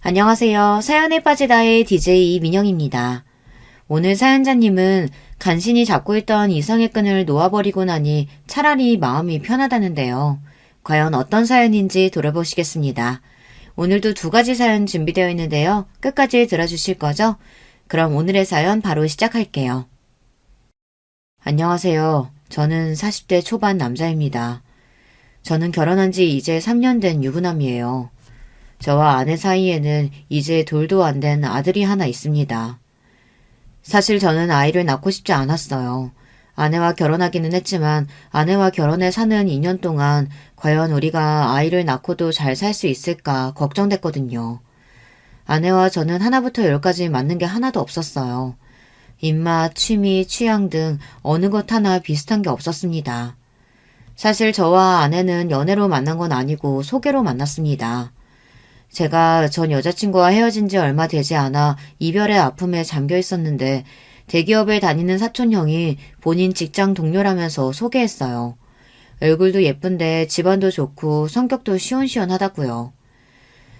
안녕하세요. 사연에 빠지다의 DJ 민영입니다. 오늘 사연자님은 간신히 잡고 있던 이성의 끈을 놓아버리고 나니 차라리 마음이 편하다는데요. 과연 어떤 사연인지 들어보시겠습니다. 오늘도 두 가지 사연 준비되어 있는데요. 끝까지 들어주실 거죠? 그럼 오늘의 사연 바로 시작할게요. 안녕하세요. 저는 40대 초반 남자입니다. 저는 결혼한 지 이제 3년 된 유부남이에요. 저와 아내 사이에는 이제 돌도 안 된 아들이 하나 있습니다. 사실 저는 아이를 낳고 싶지 않았어요. 아내와 결혼하기는 했지만 아내와 결혼해 사는 2년 동안 과연 우리가 아이를 낳고도 잘 살 수 있을까 걱정됐거든요. 아내와 저는 하나부터 열까지 맞는 게 하나도 없었어요. 입맛, 취미, 취향 등 어느 것 하나 비슷한 게 없었습니다. 사실 저와 아내는 연애로 만난 건 아니고 소개로 만났습니다. 제가 전 여자친구와 헤어진 지 얼마 되지 않아 이별의 아픔에 잠겨 있었는데 대기업에 다니는 사촌형이 본인 직장 동료라면서 소개했어요. 얼굴도 예쁜데 집안도 좋고 성격도 시원시원하다고요.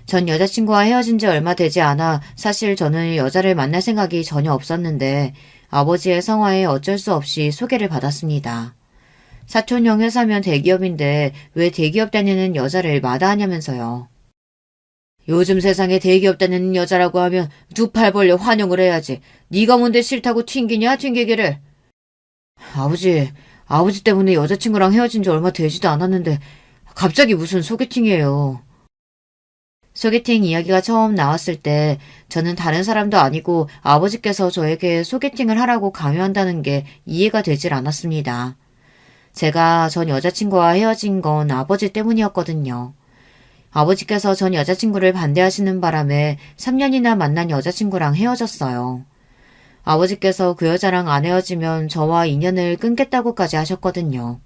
전 여자친구와 헤어진 지 얼마 되지 않아 사실 저는 여자를 만날 생각이 전혀 없었는데 아버지의 성화에 어쩔 수 없이 소개를 받았습니다. 사촌형 회사면 대기업인데 왜 대기업 다니는 여자를 마다하냐면서요. 요즘 세상에 대기업 다니는 여자라고 하면 두 팔 벌려 환영을 해야지. 네가 뭔데 싫다고 튕기냐 튕기기를. 아버지 때문에 여자친구랑 헤어진 지 얼마 되지도 않았는데 갑자기 무슨 소개팅이에요. 소개팅 이야기가 처음 나왔을 때 저는 다른 사람도 아니고 아버지께서 저에게 소개팅을 하라고 강요한다는 게 이해가 되질 않았습니다. 제가 전 여자친구와 헤어진 건 아버지 때문이었거든요. 아버지께서 전 여자친구를 반대하시는 바람에 3년이나 만난 여자친구랑 헤어졌어요. 아버지께서 그 여자랑 안 헤어지면 저와 인연을 끊겠다고까지 하셨거든요.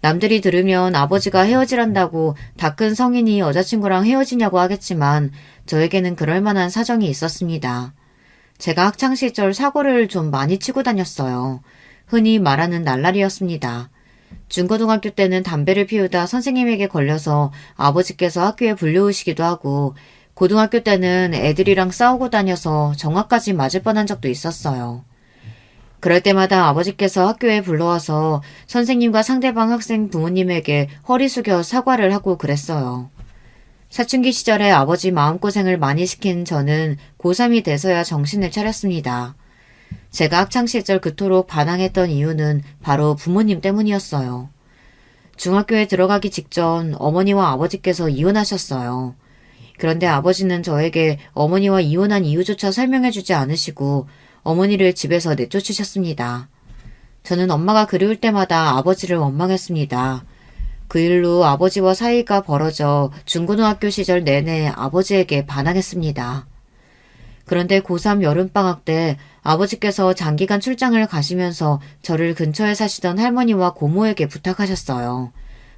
남들이 들으면 아버지가 헤어지란다고 다 큰 성인이 여자친구랑 헤어지냐고 하겠지만 저에게는 그럴 만한 사정이 있었습니다. 제가 학창시절 사고를 좀 많이 치고 다녔어요. 흔히 말하는 날라리였습니다. 중고등학교 때는 담배를 피우다 선생님에게 걸려서 아버지께서 학교에 불려오시기도 하고 고등학교 때는 애들이랑 싸우고 다녀서 정화까지 맞을 뻔한 적도 있었어요. 그럴 때마다 아버지께서 학교에 불러와서 선생님과 상대방 학생 부모님에게 허리 숙여 사과를 하고 그랬어요. 사춘기 시절에 아버지 마음고생을 많이 시킨 저는 고3이 돼서야 정신을 차렸습니다. 제가 학창시절 그토록 반항했던 이유는 바로 부모님 때문이었어요. 중학교에 들어가기 직전 어머니와 아버지께서 이혼하셨어요. 그런데 아버지는 저에게 어머니와 이혼한 이유조차 설명해주지 않으시고 어머니를 집에서 내쫓으셨습니다. 저는 엄마가 그리울 때마다 아버지를 원망했습니다. 그 일로 아버지와 사이가 벌어져 중고등학교 시절 내내 아버지에게 반항했습니다. 그런데 고3 여름방학 때 아버지께서 장기간 출장을 가시면서 저를 근처에 사시던 할머니와 고모에게 부탁하셨어요.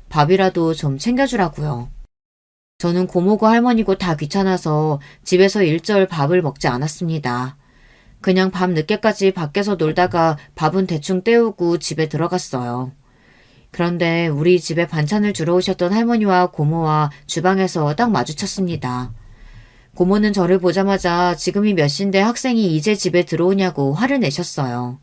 밥이라도 좀 챙겨주라고요. 저는 고모고 할머니고 다 귀찮아서 집에서 일절 밥을 먹지 않았습니다. 그냥 밤 늦게까지 밖에서 놀다가 밥은 대충 때우고 집에 들어갔어요. 그런데 우리 집에 반찬을 주러 오셨던 할머니와 고모와 주방에서 딱 마주쳤습니다. 고모는 저를 보자마자 지금이 몇 시인데 학생이 이제 집에 들어오냐고 화를 내셨어요.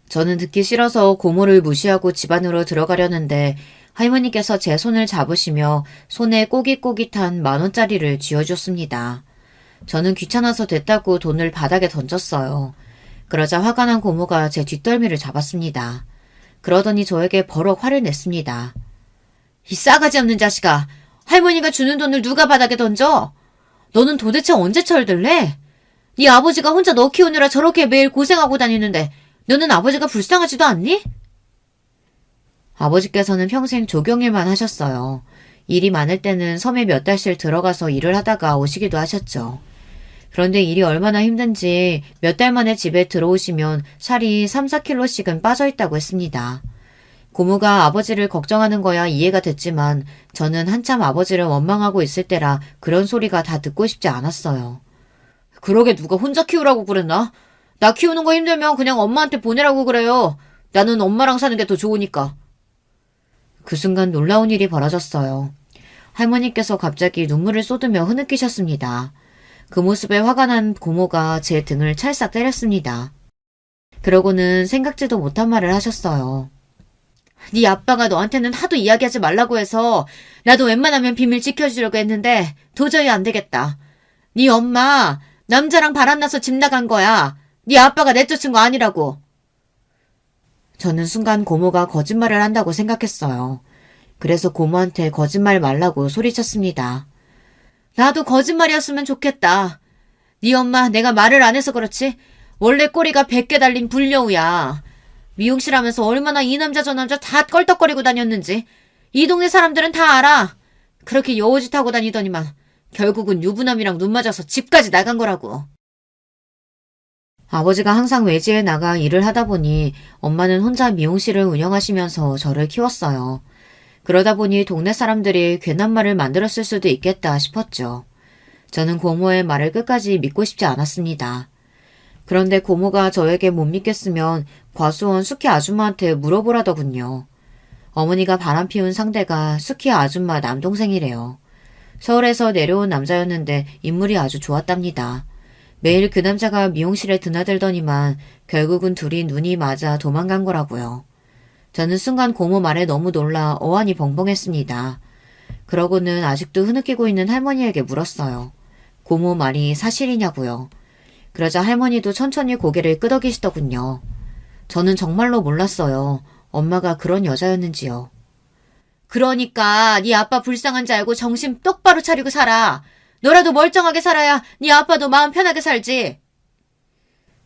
저는 듣기 싫어서 고모를 무시하고 집 안으로 들어가려는데 할머니께서 제 손을 잡으시며 손에 꼬깃꼬깃한 10,000원짜리를 쥐어줬습니다. 저는 귀찮아서 됐다고 돈을 바닥에 던졌어요. 그러자 화가 난 고모가 제 뒷덜미를 잡았습니다. 그러더니 저에게 버럭 화를 냈습니다. 이 싸가지 없는 자식아! 할머니가 주는 돈을 누가 바닥에 던져? 너는 도대체 언제 철들래? 네 아버지가 혼자 너 키우느라 저렇게 매일 고생하고 다니는데 너는 아버지가 불쌍하지도 않니? 아버지께서는 평생 조경일만 하셨어요. 일이 많을 때는 섬에 몇 달씩 들어가서 일을 하다가 오시기도 하셨죠. 그런데 일이 얼마나 힘든지 몇 달 만에 집에 들어오시면 살이 3-4kg씩은 빠져있다고 했습니다. 고모가 아버지를 걱정하는 거야 이해가 됐지만 저는 한참 아버지를 원망하고 있을 때라 그런 소리가 다 듣고 싶지 않았어요. 그러게 누가 혼자 키우라고 그랬나? 나 키우는 거 힘들면 그냥 엄마한테 보내라고 그래요. 나는 엄마랑 사는 게 더 좋으니까. 그 순간 놀라운 일이 벌어졌어요. 할머니께서 갑자기 눈물을 쏟으며 흐느끼셨습니다. 그 모습에 화가 난 고모가 제 등을 찰싹 때렸습니다. 그러고는 생각지도 못한 말을 하셨어요. 네 아빠가 너한테는 하도 이야기하지 말라고 해서 나도 웬만하면 비밀 지켜주려고 했는데 도저히 안 되겠다. 네 엄마 남자랑 바람나서 집 나간 거야. 네 아빠가 내쫓은 거 아니라고. 저는 순간 고모가 거짓말을 한다고 생각했어요. 그래서 고모한테 거짓말 말라고 소리쳤습니다. 나도 거짓말이었으면 좋겠다. 네 엄마 내가 말을 안 해서 그렇지 원래 꼬리가 100개 달린 불려우야. 미용실 하면서 얼마나 이 남자 저 남자 다 껄떡거리고 다녔는지 이 동네 사람들은 다 알아. 그렇게 여우짓 하고 다니더니만 결국은 유부남이랑 눈 맞아서 집까지 나간 거라고. 아버지가 항상 외지에 나가 일을 하다 보니 엄마는 혼자 미용실을 운영하시면서 저를 키웠어요. 그러다 보니 동네 사람들이 괜한 말을 만들었을 수도 있겠다 싶었죠. 저는 고모의 말을 끝까지 믿고 싶지 않았습니다. 그런데 고모가 저에게 못 믿겠으면 과수원 수키 아줌마한테 물어보라더군요. 어머니가 바람피운 상대가 수키 아줌마 남동생이래요. 서울에서 내려온 남자였는데 인물이 아주 좋았답니다. 매일 그 남자가 미용실에 드나들더니만 결국은 둘이 눈이 맞아 도망간 거라고요. 저는 순간 고모 말에 너무 놀라 어안이 벙벙했습니다. 그러고는 아직도 흐느끼고 있는 할머니에게 물었어요. 고모 말이 사실이냐고요. 그러자 할머니도 천천히 고개를 끄덕이시더군요. 저는 정말로 몰랐어요. 엄마가 그런 여자였는지요. 그러니까 네 아빠 불쌍한 줄 알고 정신 똑바로 차리고 살아. 너라도 멀쩡하게 살아야 네 아빠도 마음 편하게 살지.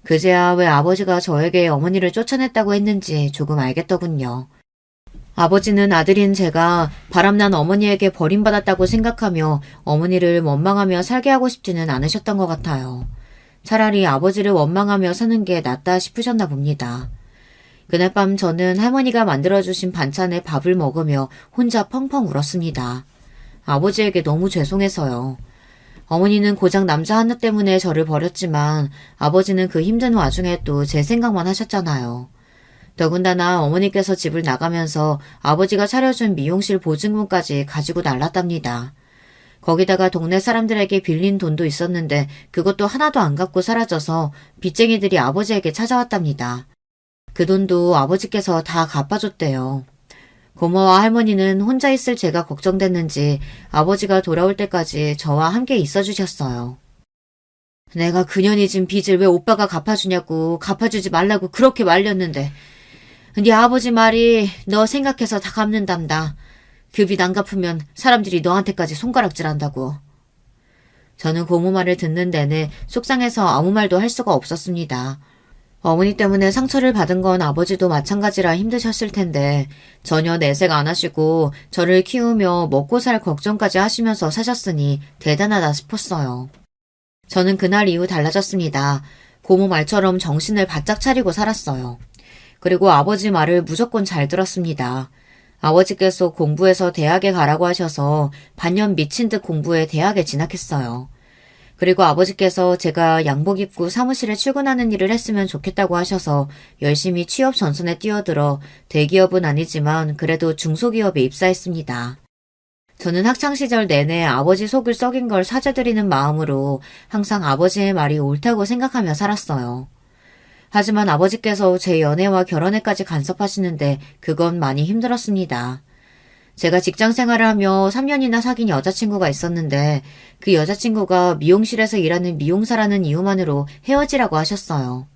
그제야 왜 아버지가 저에게 어머니를 쫓아냈다고 했는지 조금 알겠더군요. 아버지는 아들인 제가 바람난 어머니에게 버림받았다고 생각하며 어머니를 원망하며 살게 하고 싶지는 않으셨던 것 같아요. 차라리 아버지를 원망하며 사는 게 낫다 싶으셨나 봅니다. 그날 밤 저는 할머니가 만들어주신 반찬에 밥을 먹으며 혼자 펑펑 울었습니다. 아버지에게 너무 죄송해서요. 어머니는 고작 남자 하나 때문에 저를 버렸지만 아버지는 그 힘든 와중에 또 제 생각만 하셨잖아요. 더군다나 어머니께서 집을 나가면서 아버지가 차려준 미용실 보증금까지 가지고 날랐답니다. 거기다가 동네 사람들에게 빌린 돈도 있었는데 그것도 하나도 안 갚고 사라져서 빚쟁이들이 아버지에게 찾아왔답니다. 그 돈도 아버지께서 다 갚아줬대요. 고모와 할머니는 혼자 있을 제가 걱정됐는지 아버지가 돌아올 때까지 저와 함께 있어주셨어요. 내가 그년이 진 빚을 왜 오빠가 갚아주냐고 갚아주지 말라고 그렇게 말렸는데 네 아버지 말이 너 생각해서 다 갚는단다. 그 빚 안 갚으면 사람들이 너한테까지 손가락질한다고. 저는 고모 말을 듣는 내내 속상해서 아무 말도 할 수가 없었습니다. 어머니 때문에 상처를 받은 건 아버지도 마찬가지라 힘드셨을 텐데 전혀 내색 안 하시고 저를 키우며 먹고 살 걱정까지 하시면서 사셨으니 대단하다 싶었어요. 저는 그날 이후 달라졌습니다. 고모 말처럼 정신을 바짝 차리고 살았어요. 그리고 아버지 말을 무조건 잘 들었습니다. 아버지께서 공부해서 대학에 가라고 하셔서 반년 미친 듯 공부해 대학에 진학했어요. 그리고 아버지께서 제가 양복 입고 사무실에 출근하는 일을 했으면 좋겠다고 하셔서 열심히 취업 전선에 뛰어들어 대기업은 아니지만 그래도 중소기업에 입사했습니다. 저는 학창시절 내내 아버지 속을 썩인 걸 사죄드리는 마음으로 항상 아버지의 말이 옳다고 생각하며 살았어요. 하지만 아버지께서 제 연애와 결혼에까지 간섭하시는데 그건 많이 힘들었습니다. 제가 직장 생활을 하며 3년이나 사귄 여자친구가 있었는데 그 여자친구가 미용실에서 일하는 미용사라는 이유만으로 헤어지라고 하셨어요.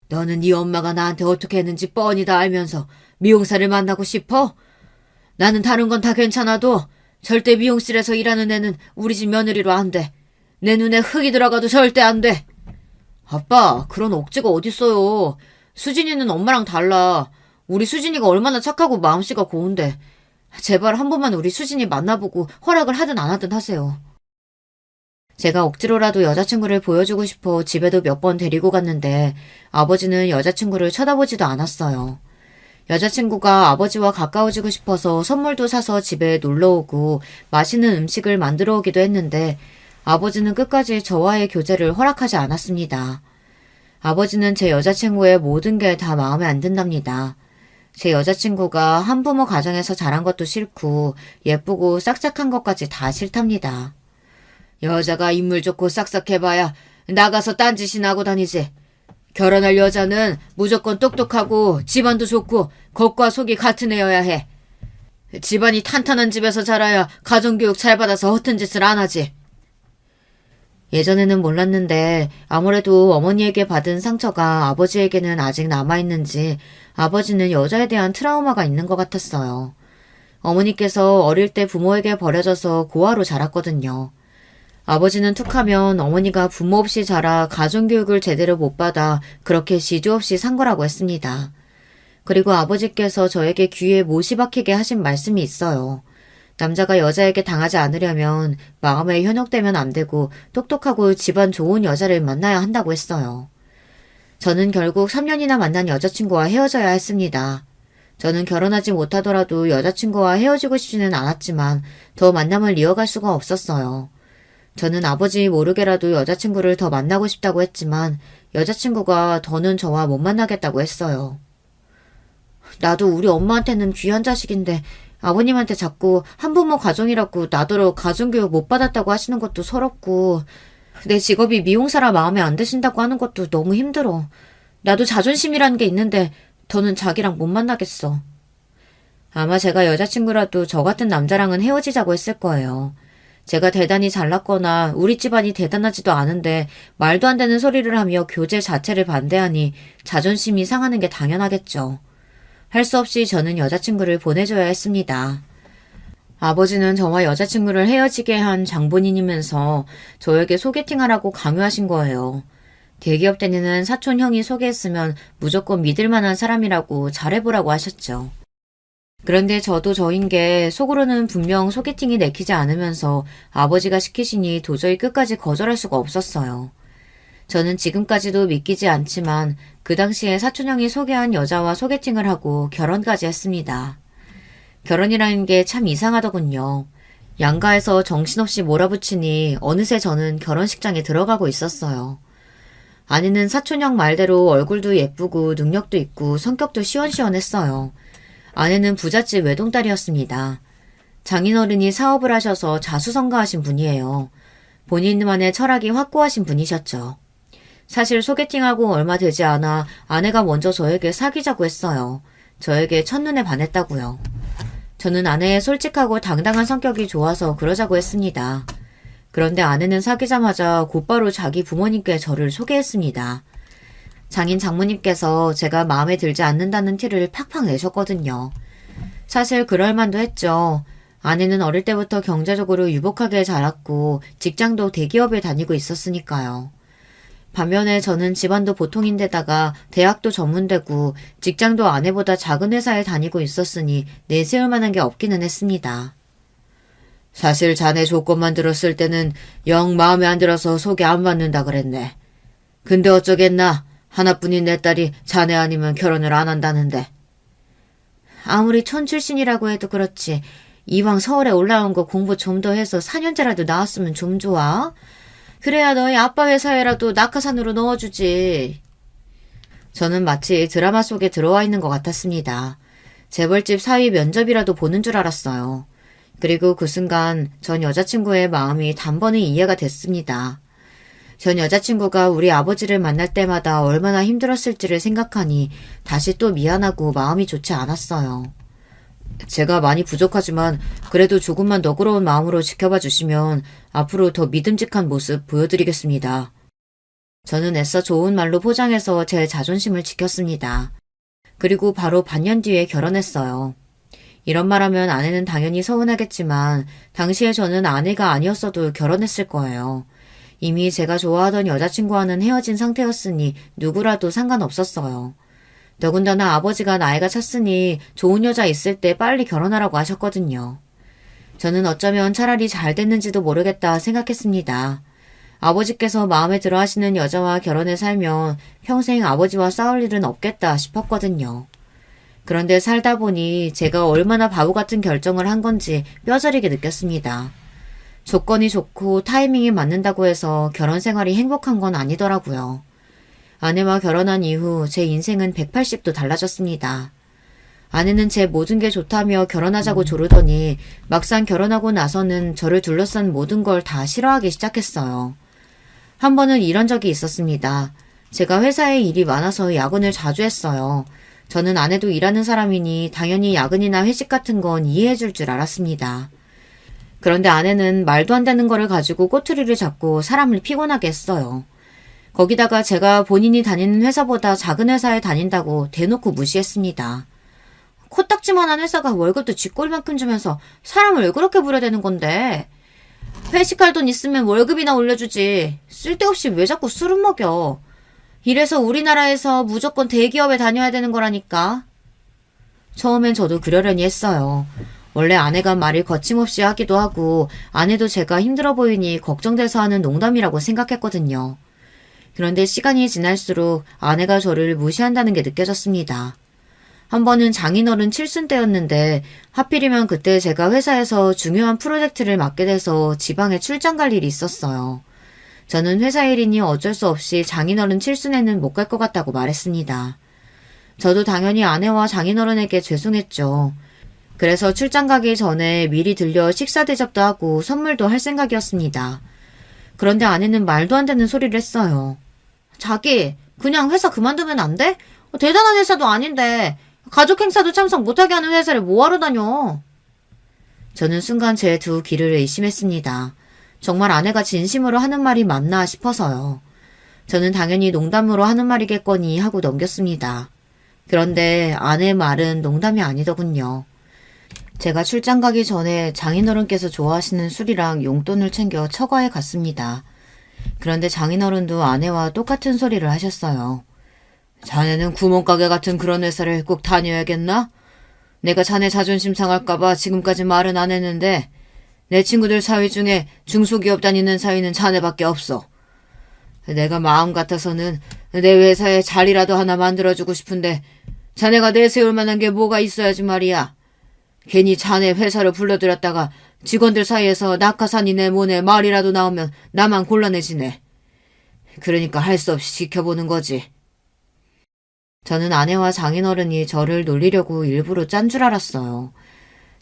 너는 네 엄마가 나한테 어떻게 했는지 뻔히 다 알면서 미용사를 만나고 싶어? 나는 다른 건 다 괜찮아도 절대 미용실에서 일하는 애는 우리 집 며느리로 안 돼. 내 눈에 흙이 들어가도 절대 안 돼. 아빠, 그런 억지가 어딨어요. 수진이는 엄마랑 달라. 우리 수진이가 얼마나 착하고 마음씨가 고운데. 제발 한 번만 우리 수진이 만나보고 허락을 하든 안 하든 하세요. 제가 억지로라도 여자친구를 보여주고 싶어 집에도 몇 번 데리고 갔는데 아버지는 여자친구를 쳐다보지도 않았어요. 여자친구가 아버지와 가까워지고 싶어서 선물도 사서 집에 놀러오고 맛있는 음식을 만들어 오기도 했는데 아버지는 끝까지 저와의 교제를 허락하지 않았습니다. 아버지는 제 여자친구의 모든 게 다 마음에 안 든답니다. 제 여자친구가 한부모 가정에서 자란 것도 싫고 예쁘고 싹싹한 것까지 다 싫답니다. 여자가 인물 좋고 싹싹해봐야 나가서 딴짓이나 하고 다니지. 결혼할 여자는 무조건 똑똑하고 집안도 좋고 겉과 속이 같은 애여야 해. 집안이 탄탄한 집에서 자라야 가정교육 잘 받아서 허튼 짓을 안 하지. 예전에는 몰랐는데 아무래도 어머니에게 받은 상처가 아버지에게는 아직 남아있는지 아버지는 여자에 대한 트라우마가 있는 것 같았어요. 어머니께서 어릴 때 부모에게 버려져서 고아로 자랐거든요. 아버지는 툭하면 어머니가 부모 없이 자라 가정교육을 제대로 못 받아 그렇게 지조 없이 산 거라고 했습니다. 그리고 아버지께서 저에게 귀에 못이 박히게 하신 말씀이 있어요. 남자가 여자에게 당하지 않으려면 마음에 현혹되면 안 되고 똑똑하고 집안 좋은 여자를 만나야 한다고 했어요. 저는 결국 3년이나 만난 여자친구와 헤어져야 했습니다. 저는 결혼하지 못하더라도 여자친구와 헤어지고 싶지는 않았지만 더 만남을 이어갈 수가 없었어요. 저는 아버지 모르게라도 여자친구를 더 만나고 싶다고 했지만 여자친구가 더는 저와 못 만나겠다고 했어요. 나도 우리 엄마한테는 귀한 자식인데 아버님한테 자꾸 한부모 가정이라고 나더러 가정교육 못 받았다고 하시는 것도 서럽고 내 직업이 미용사라 마음에 안 드신다고 하는 것도 너무 힘들어. 나도 자존심이라는 게 있는데 더는 자기랑 못 만나겠어. 아마 제가 여자친구라도 저 같은 남자랑은 헤어지자고 했을 거예요. 제가 대단히 잘났거나 우리 집안이 대단하지도 않은데 말도 안 되는 소리를 하며 교제 자체를 반대하니 자존심이 상하는 게 당연하겠죠. 할 수 없이 저는 여자친구를 보내줘야 했습니다. 아버지는 저와 여자친구를 헤어지게 한 장본인이면서 저에게 소개팅하라고 강요하신 거예요. 대기업 다니는 사촌 형이 소개했으면 무조건 믿을 만한 사람이라고 잘해보라고 하셨죠. 그런데 저도 저인 게 속으로는 분명 소개팅이 내키지 않으면서 아버지가 시키시니 도저히 끝까지 거절할 수가 없었어요. 저는 지금까지도 믿기지 않지만 그 당시에 사촌형이 소개한 여자와 소개팅을 하고 결혼까지 했습니다. 결혼이라는 게 참 이상하더군요. 양가에서 정신없이 몰아붙이니 어느새 저는 결혼식장에 들어가고 있었어요. 아내는 사촌형 말대로 얼굴도 예쁘고 능력도 있고 성격도 시원시원했어요. 아내는 부잣집 외동딸이었습니다. 장인어른이 사업을 하셔서 자수성가하신 분이에요. 본인만의 철학이 확고하신 분이셨죠. 사실 소개팅하고 얼마 되지 않아 아내가 먼저 저에게 사귀자고 했어요. 저에게 첫눈에 반했다고요. 저는 아내의 솔직하고 당당한 성격이 좋아서 그러자고 했습니다. 그런데 아내는 사귀자마자 곧바로 자기 부모님께 저를 소개했습니다. 장인 장모님께서 제가 마음에 들지 않는다는 티를 팍팍 내셨거든요. 사실 그럴만도 했죠. 아내는 어릴 때부터 경제적으로 유복하게 자랐고 직장도 대기업에 다니고 있었으니까요. 반면에 저는 집안도 보통인데다가 대학도 전문대고 직장도 아내보다 작은 회사에 다니고 있었으니 내세울 만한 게 없기는 했습니다. 사실 자네 조건만 들었을 때는 영 마음에 안 들어서 소개 안 받는다 그랬네. 근데 어쩌겠나. 하나뿐인 내 딸이 자네 아니면 결혼을 안 한다는데. 아무리 촌 출신이라고 해도 그렇지. 이왕 서울에 올라온 거 공부 좀 더 해서 4년제라도 나왔으면 좀 좋아. 그래야 너희 아빠 회사에라도 낙하산으로 넣어주지. 저는 마치 드라마 속에 들어와 있는 것 같았습니다. 재벌집 사위 면접이라도 보는 줄 알았어요. 그리고 그 순간 전 여자친구의 마음이 단번에 이해가 됐습니다. 전 여자친구가 우리 아버지를 만날 때마다 얼마나 힘들었을지를 생각하니 다시 또 미안하고 마음이 좋지 않았어요. 제가 많이 부족하지만 그래도 조금만 너그러운 마음으로 지켜봐 주시면 앞으로 더 믿음직한 모습 보여드리겠습니다. 저는 애써 좋은 말로 포장해서 제 자존심을 지켰습니다. 그리고 바로 반년 뒤에 결혼했어요. 이런 말하면 아내는 당연히 서운하겠지만 당시에 저는 아내가 아니었어도 결혼했을 거예요. 이미 제가 좋아하던 여자친구와는 헤어진 상태였으니 누구라도 상관없었어요. 더군다나 아버지가 나이가 찼으니 좋은 여자 있을 때 빨리 결혼하라고 하셨거든요. 저는 어쩌면 차라리 잘 됐는지도 모르겠다 생각했습니다. 아버지께서 마음에 들어 하시는 여자와 결혼해 살면 평생 아버지와 싸울 일은 없겠다 싶었거든요. 그런데 살다 보니 제가 얼마나 바보 같은 결정을 한 건지 뼈저리게 느꼈습니다. 조건이 좋고 타이밍이 맞는다고 해서 결혼 생활이 행복한 건 아니더라고요. 아내와 결혼한 이후 제 인생은 180도 달라졌습니다. 아내는 제 모든 게 좋다며 결혼하자고 조르더니 막상 결혼하고 나서는 저를 둘러싼 모든 걸 다 싫어하기 시작했어요. 한 번은 이런 적이 있었습니다. 제가 회사에 일이 많아서 야근을 자주 했어요. 저는 아내도 일하는 사람이니 당연히 야근이나 회식 같은 건 이해해 줄 줄 알았습니다. 그런데 아내는 말도 안 되는 거를 가지고 꼬투리를 잡고 사람을 피곤하게 했어요. 거기다가 제가 본인이 다니는 회사보다 작은 회사에 다닌다고 대놓고 무시했습니다. 코딱지만한 회사가 월급도 쥐꼬리만큼 주면서 사람을 왜 그렇게 부려대는 건데? 회식할 돈 있으면 월급이나 올려주지. 쓸데없이 왜 자꾸 술을 먹여? 이래서 우리나라에서 무조건 대기업에 다녀야 되는 거라니까. 처음엔 저도 그러려니 했어요. 원래 아내가 말을 거침없이 하기도 하고 아내도 제가 힘들어 보이니 걱정돼서 하는 농담이라고 생각했거든요. 그런데 시간이 지날수록 아내가 저를 무시한다는 게 느껴졌습니다. 한 번은 장인어른 칠순 때였는데 하필이면 그때 제가 회사에서 중요한 프로젝트를 맡게 돼서 지방에 출장 갈 일이 있었어요. 저는 회사 일이니 어쩔 수 없이 장인어른 칠순에는 못 갈 것 같다고 말했습니다. 저도 당연히 아내와 장인어른에게 죄송했죠. 그래서 출장 가기 전에 미리 들려 식사 대접도 하고 선물도 할 생각이었습니다. 그런데 아내는 말도 안 되는 소리를 했어요. 자기, 그냥 회사 그만두면 안 돼? 대단한 회사도 아닌데 가족 행사도 참석 못하게 하는 회사를 뭐하러 다녀? 저는 순간 제 두 귀를 의심했습니다. 정말 아내가 진심으로 하는 말이 맞나 싶어서요. 저는 당연히 농담으로 하는 말이겠거니 하고 넘겼습니다. 그런데 아내의 말은 농담이 아니더군요. 제가 출장 가기 전에 장인어른께서 좋아하시는 술이랑 용돈을 챙겨 처가에 갔습니다. 그런데 장인어른도 아내와 똑같은 소리를 하셨어요. 자네는 구멍가게 같은 그런 회사를 꼭 다녀야겠나? 내가 자네 자존심 상할까봐 지금까지 말은 안 했는데 내 친구들 사위 중에 중소기업 다니는 사위는 자네밖에 없어. 내가 마음 같아서는 내 회사에 자리라도 하나 만들어주고 싶은데 자네가 내세울 만한 게 뭐가 있어야지 말이야. 괜히 자네 회사를 불러들였다가 직원들 사이에서 낙하산이 내 몸에 말이라도 나오면 나만 곤란해지네. 그러니까 할 수 없이 지켜보는 거지. 저는 아내와 장인어른이 저를 놀리려고 일부러 짠 줄 알았어요.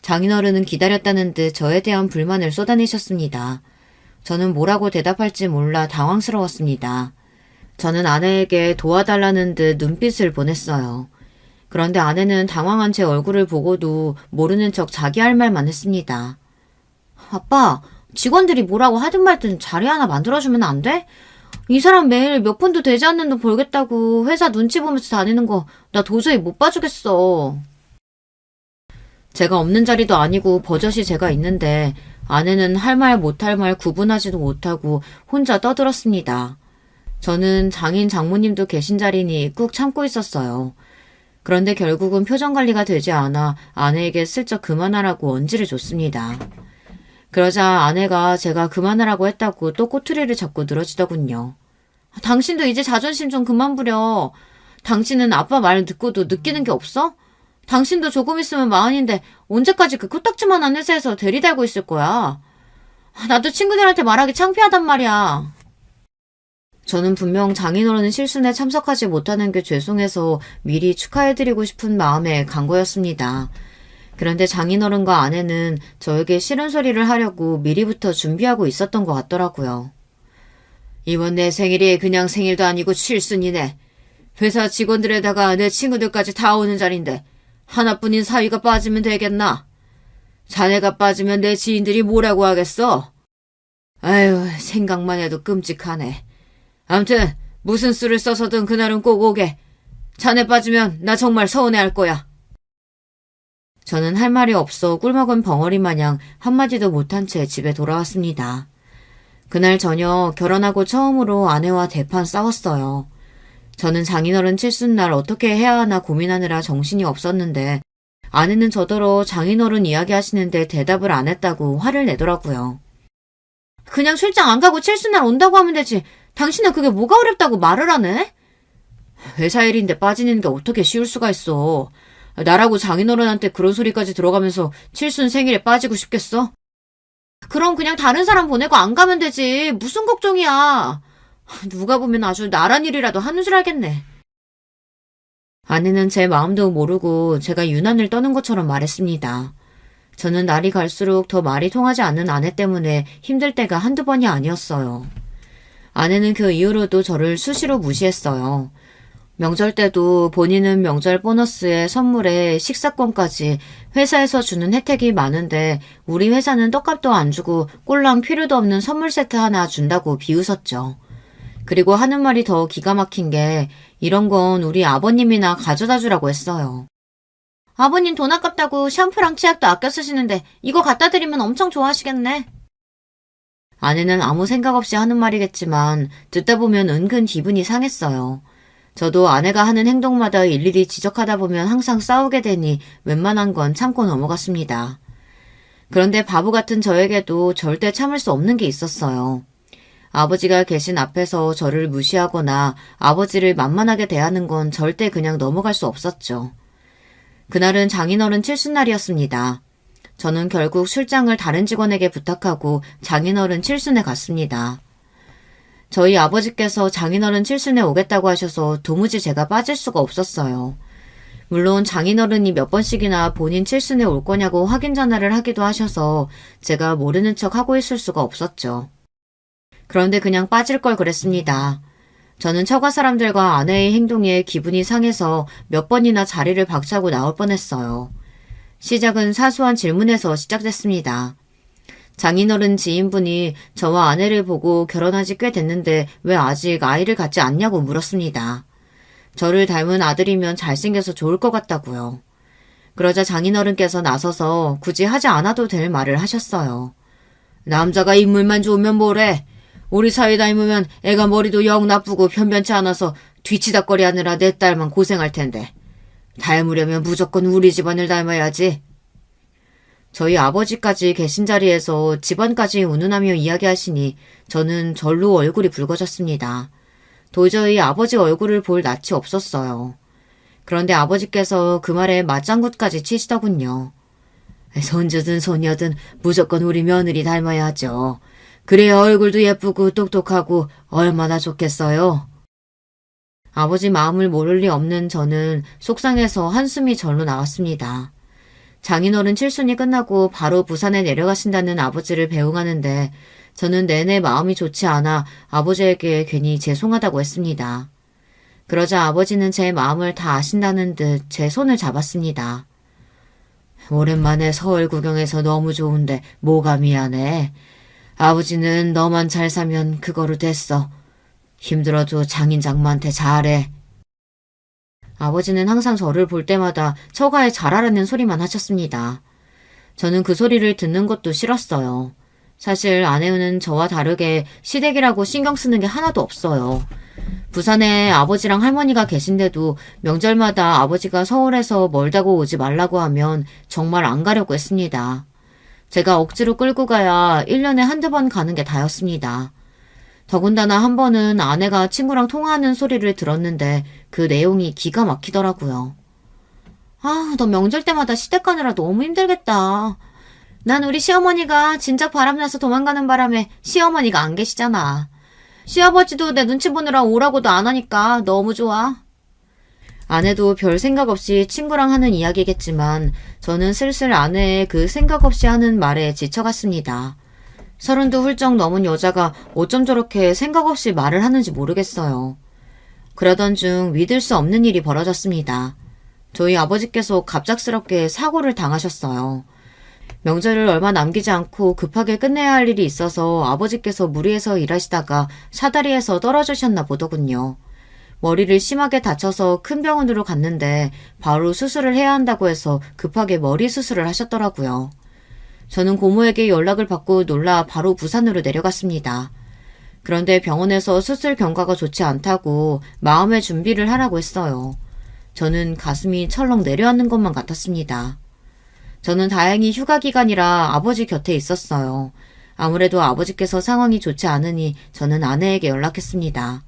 장인어른은 기다렸다는 듯 저에 대한 불만을 쏟아내셨습니다. 저는 뭐라고 대답할지 몰라 당황스러웠습니다. 저는 아내에게 도와달라는 듯 눈빛을 보냈어요. 그런데 아내는 당황한 제 얼굴을 보고도 모르는 척 자기 할 말만 했습니다. 아빠, 직원들이 뭐라고 하든 말든 자리 하나 만들어주면 안 돼? 이 사람 매일 몇 푼도 되지 않는 돈 벌겠다고 회사 눈치 보면서 다니는 거 나 도저히 못 봐주겠어. 제가 없는 자리도 아니고 버젓이 제가 있는데 아내는 할 말 못할 말 구분하지도 못하고 혼자 떠들었습니다. 저는 장인 장모님도 계신 자리니 꾹 참고 있었어요. 그런데 결국은 표정 관리가 되지 않아 아내에게 슬쩍 그만하라고 언지를 줬습니다. 그러자 아내가 제가 그만하라고 했다고 또 꼬투리를 잡고 늘어지더군요. 당신도 이제 자존심 좀 그만 부려. 당신은 아빠 말 듣고도 느끼는 게 없어? 당신도 조금 있으면 마흔인데 언제까지 그 코딱지만한 회사에서 대리달고 있을 거야. 나도 친구들한테 말하기 창피하단 말이야. 저는 분명 장인어른 실순에 참석하지 못하는 게 죄송해서 미리 축하해드리고 싶은 마음에 간 거였습니다. 그런데 장인어른과 아내는 저에게 싫은 소리를 하려고 미리부터 준비하고 있었던 것 같더라고요. 이번 내 생일이 그냥 생일도 아니고 칠순이네. 회사 직원들에다가 내 친구들까지 다 오는 자리인데 하나뿐인 사위가 빠지면 되겠나? 자네가 빠지면 내 지인들이 뭐라고 하겠어? 아유, 생각만 해도 끔찍하네. 암튼 무슨 수를 써서든 그날은 꼭 오게. 자네 빠지면 나 정말 서운해할 거야. 저는 할 말이 없어 꿀먹은 벙어리 마냥 한마디도 못한 채 집에 돌아왔습니다. 그날 저녁 결혼하고 처음으로 아내와 대판 싸웠어요. 저는 장인어른 칠순날 어떻게 해야 하나 고민하느라 정신이 없었는데 아내는 저더러 장인어른 이야기하시는데 대답을 안 했다고 화를 내더라고요. 그냥 출장 안 가고 칠순날 온다고 하면 되지. 당신은 그게 뭐가 어렵다고 말을 하네? 회사 일인데 빠지는 게 어떻게 쉬울 수가 있어. 나라고 장인어른한테 그런 소리까지 들어가면서 칠순 생일에 빠지고 싶겠어? 그럼 그냥 다른 사람 보내고 안 가면 되지. 무슨 걱정이야. 누가 보면 아주 나란 일이라도 하는 줄 알겠네. 아내는 제 마음도 모르고 제가 유난을 떠는 것처럼 말했습니다. 저는 날이 갈수록 더 말이 통하지 않는 아내 때문에 힘들 때가 한두 번이 아니었어요. 아내는 그 이후로도 저를 수시로 무시했어요. 명절 때도 본인은 명절 보너스에 선물에 식사권까지 회사에서 주는 혜택이 많은데 우리 회사는 떡값도 안 주고 꼴랑 필요도 없는 선물 세트 하나 준다고 비웃었죠. 그리고 하는 말이 더 기가 막힌 게 이런 건 우리 아버님이나 가져다 주라고 했어요. 아버님 돈 아깝다고 샴푸랑 치약도 아껴 쓰시는데 이거 갖다 드리면 엄청 좋아하시겠네. 아내는 아무 생각 없이 하는 말이겠지만 듣다 보면 은근 기분이 상했어요. 저도 아내가 하는 행동마다 일일이 지적하다 보면 항상 싸우게 되니 웬만한 건 참고 넘어갔습니다. 그런데 바보 같은 저에게도 절대 참을 수 없는 게 있었어요. 아버지가 계신 앞에서 저를 무시하거나 아버지를 만만하게 대하는 건 절대 그냥 넘어갈 수 없었죠. 그날은 장인어른 칠순날이었습니다. 저는 결국 출장을 다른 직원에게 부탁하고 장인어른 칠순에 갔습니다. 저희 아버지께서 장인어른 칠순에 오겠다고 하셔서 도무지 제가 빠질 수가 없었어요. 물론 장인어른이 몇 번씩이나 본인 칠순에 올 거냐고 확인 전화를 하기도 하셔서 제가 모르는 척 하고 있을 수가 없었죠. 그런데 그냥 빠질 걸 그랬습니다. 저는 처가 사람들과 아내의 행동에 기분이 상해서 몇 번이나 자리를 박차고 나올 뻔했어요. 시작은 사소한 질문에서 시작됐습니다. 장인어른 지인분이 저와 아내를 보고 결혼한 지 꽤 됐는데 왜 아직 아이를 갖지 않냐고 물었습니다. 저를 닮은 아들이면 잘생겨서 좋을 것 같다고요. 그러자 장인어른께서 나서서 굳이 하지 않아도 될 말을 하셨어요. 남자가 인물만 좋으면 뭐래? 우리 사위 닮으면 애가 머리도 영 나쁘고 변변치 않아서 뒤치다거리 하느라 내 딸만 고생할 텐데. 닮으려면 무조건 우리 집안을 닮아야지. 저희 아버지까지 계신 자리에서 집안까지 운운하며 이야기하시니 저는 절로 얼굴이 붉어졌습니다. 도저히 아버지 얼굴을 볼 낯이 없었어요. 그런데 아버지께서 그 말에 맞장구까지 치시더군요. 손주든 소녀든 무조건 우리 며느리 닮아야 하죠. 그래야 얼굴도 예쁘고 똑똑하고 얼마나 좋겠어요. 아버지 마음을 모를 리 없는 저는 속상해서 한숨이 절로 나왔습니다. 장인어른 칠순이 끝나고 바로 부산에 내려가신다는 아버지를 배웅하는데 저는 내내 마음이 좋지 않아 아버지에게 괜히 죄송하다고 했습니다. 그러자 아버지는 제 마음을 다 아신다는 듯 제 손을 잡았습니다. 오랜만에 서울 구경해서 너무 좋은데 뭐가 미안해. 아버지는 너만 잘 사면 그거로 됐어. 힘들어도 장인 장모한테 잘해. 아버지는 항상 저를 볼 때마다 처가에 잘하라는 소리만 하셨습니다. 저는 그 소리를 듣는 것도 싫었어요. 사실 아내는 저와 다르게 시댁이라고 신경 쓰는 게 하나도 없어요. 부산에 아버지랑 할머니가 계신데도 명절마다 아버지가 서울에서 멀다고 오지 말라고 하면 정말 안 가려고 했습니다. 제가 억지로 끌고 가야 1년에 한두 번 가는 게 다였습니다. 더군다나 한 번은 아내가 친구랑 통화하는 소리를 들었는데 그 내용이 기가 막히더라고요. 아, 너 명절 때마다 시댁 가느라 너무 힘들겠다. 난 우리 시어머니가 진작 바람나서 도망가는 바람에 시어머니가 안 계시잖아. 시아버지도 내 눈치 보느라 오라고도 안 하니까 너무 좋아. 아내도 별 생각 없이 친구랑 하는 이야기겠지만 저는 슬슬 아내의 그 생각 없이 하는 말에 지쳐갔습니다. 30도 훌쩍 넘은 여자가 어쩜 저렇게 생각 없이 말을 하는지 모르겠어요. 그러던 중 믿을 수 없는 일이 벌어졌습니다. 저희 아버지께서 갑작스럽게 사고를 당하셨어요. 명절을 얼마 남기지 않고 급하게 끝내야 할 일이 있어서 아버지께서 무리해서 일하시다가 사다리에서 떨어지셨나 보더군요. 머리를 심하게 다쳐서 큰 병원으로 갔는데 바로 수술을 해야 한다고 해서 급하게 머리 수술을 하셨더라고요. 저는 고모에게 연락을 받고 놀라 바로 부산으로 내려갔습니다. 그런데 병원에서 수술 경과가 좋지 않다고 마음의 준비를 하라고 했어요. 저는 가슴이 철렁 내려앉는 것만 같았습니다. 저는 다행히 휴가 기간이라 아버지 곁에 있었어요. 아무래도 아버지께서 상황이 좋지 않으니 저는 아내에게 연락했습니다.